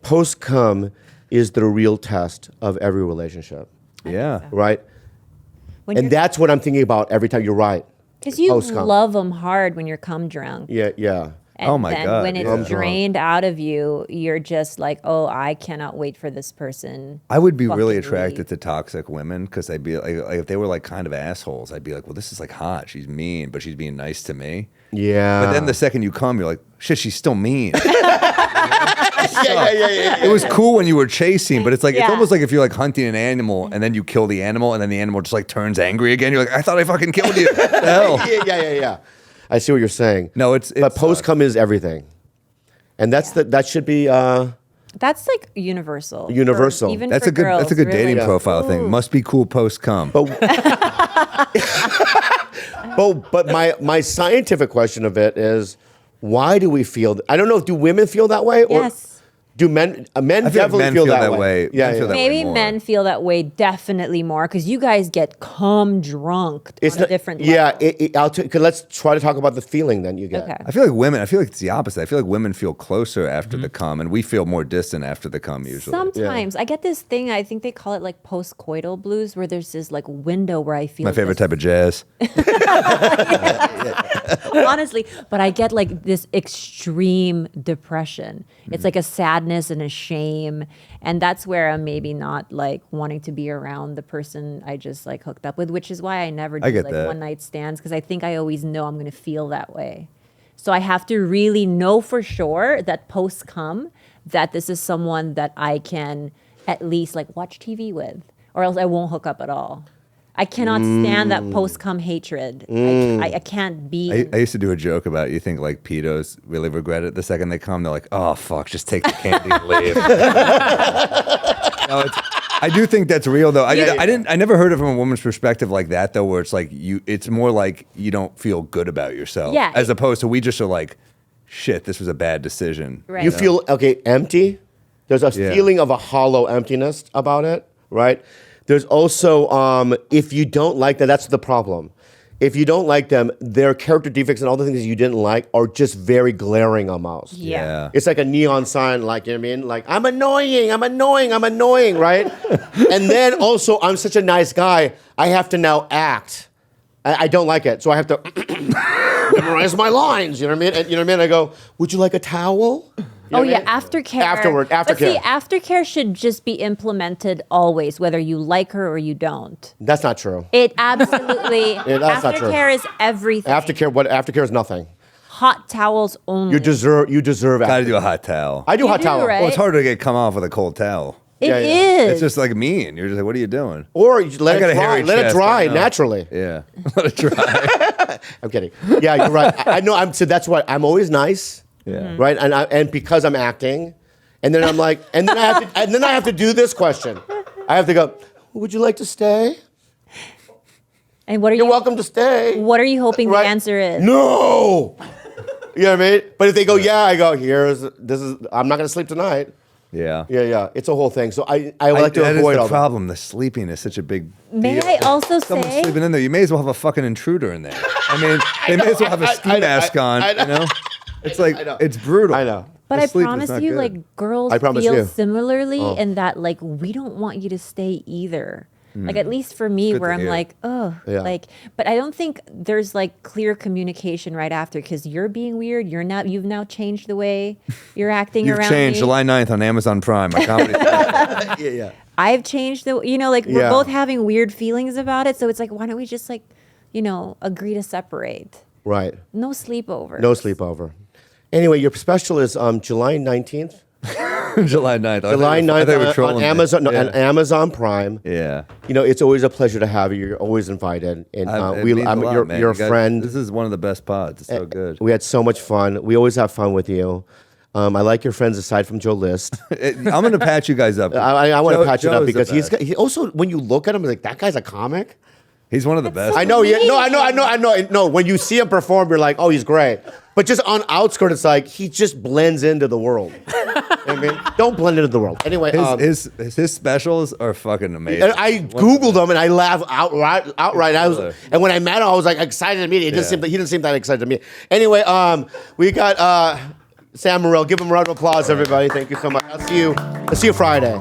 Post cum is the real test of every relationship, Yeah. right? When And you're- that's what I'm thinking about every time. You're right. Because you post-cum. love them hard when you're cum drunk. Yeah, yeah. And Oh my then God, when it's yeah. Cum drunk. drained out of you, you're just like, oh, I cannot wait for this person. I would be really fucking attracted leave. to toxic women because I'd be like, if they were like kind of assholes, I'd be like, well, this is like hot. She's mean, but she's being nice to me. Yeah. But then the second you come, you're like, shit, she's still mean. yeah. It was cool when you were chasing, but it's like it's Yeah. almost like if you're like hunting an animal and then you kill the animal and then the animal just like turns angry again. You're like, I thought I fucking killed you. What the hell? yeah. I see what you're saying. No, it's But post cum is everything, and that should be. That's like universal. Universal. For, even That's for a good girls, that's a good really. dating Yeah. profile thing. Must be cool post cum. But my scientific question of it is, why do we feel? I don't know. Do women feel that way? Or Yes. Do men? Men I feel like definitely men feel feel that that way. Yeah, Men feel yeah. that way Maybe more. men feel that way definitely more because you guys get cum drunk on a different level. Yeah, let's try to talk about the feeling then you get. Okay. I feel like it's the opposite. I feel like women feel closer after the cum, and we feel more distant after the cum usually. Sometimes I get this thing. I think they call it like post-coital blues, where there's this like window where I feel My favorite this- type of jazz. honestly, but I get like this extreme depression. It's like a sadness and a shame, and that's where I'm maybe not like wanting to be around the person I just like hooked up with, which is why I never do get like that. one night stands because I think I always know I'm going to feel that way. So I have to really know for sure that post cum that this is someone that I can at least like watch TV with, or else I won't hook up at all. I cannot stand that post-cum hatred. I can't be. I used to do a joke about you think like pedos really regret it the second they come. They're like, oh fuck, just take the candy and leave. No, I do think that's real though. I never heard it from a woman's perspective like that though, where it's like it's more like you don't feel good about yourself. Yeah. As opposed to we just are like, shit, this was a bad decision. Right. You feel empty. There's a Yeah. feeling of a hollow emptiness about it, right? There's also if you don't like them, that's the problem. If you don't like them, their character defects and all the things you didn't like are just very glaring almost. Yeah. It's like a neon sign, like, you know what I mean? Like, I'm annoying, right? And then also, I'm such a nice guy, I have to now act. I don't like it, so I have to memorize my lines, you know what I mean? And, you know what I mean? I go, would you like a towel? You know Oh what I yeah, mean? aftercare. But Aftercare. see, aftercare should just be implemented always, whether you like her or you don't. That's not true. It absolutely. that's not true. Aftercare is everything. Aftercare is nothing. Hot towels only. You deserve Gotta aftercare. do a hot towel. I do You hot do, towel. right? Well, it's harder to get come off with a cold towel. It Yeah, yeah. is. It's just like mean. You're just like, what are you doing? Or you let I got it a dry. hairy Let it chest, dry I know. naturally. Yeah. Let it dry. I'm kidding. Yeah, you're right. I know. So that's what I'm always nice. Yeah. Right. And because I'm acting, and then I'm like, and then I have to do this question. I have to go. Would you like to stay? and what are You're you? welcome to stay. What are you hoping Right. the answer is? No. You know what I mean? But if they go, yeah, I go. I'm not gonna sleep tonight. Yeah. Yeah. It's a whole thing. So I like to that avoid is all the that. problem. The sleeping is such a big May deal. I also Someone's say? sleeping in there. You may as well have a fucking intruder in there. I mean, they may as well have a ski mask on. I know. You know, it's like I know. it's brutal. I know. But The I sleep is promise not you, good. like girls I promise feel you. similarly in that like we don't want you to stay either. Like at least for me, Good where to I'm hear. like, oh, Yeah. like, but I don't think there's like clear communication right after because you're being weird. You've now changed the way you're acting You've around changed. me. July 9th on Amazon Prime. My comedy. Yeah. I've changed the, like we're Yeah. both having weird feelings about it. So it's like, why don't we just like, agree to separate? Right. No sleepover. No sleepover. Anyway, your special is July 19th. July 9th. July I 9th thought you were on trolling me. Amazon, Yeah. on Amazon Prime. Yeah. You know, it's always a pleasure to have you. You're always invited. And It means a lot, man. you're You a guys- friend. This is one of the best pods. It's so good. We had so much fun. We always have fun with you. I like your friends aside from Joe List. I'm going to patch you guys up. I want to patch it Joe up is the because best. he also, when you look at him, like, that guy's a comic. He's one of the best. I know. Yeah. No, I know. No, when you see him perform, you're like, oh, he's great. But just on outskirts, it's like he just blends into the world. I mean, don't blend into the world. Anyway, His specials are fucking amazing. and I Googled him and I laughed outright. And when I met him, I was like excited to meet him. He didn't seem that excited to me. Anyway, we got Sam Morril. Give him a round of applause, everybody. Thank you so much. I'll see you Friday.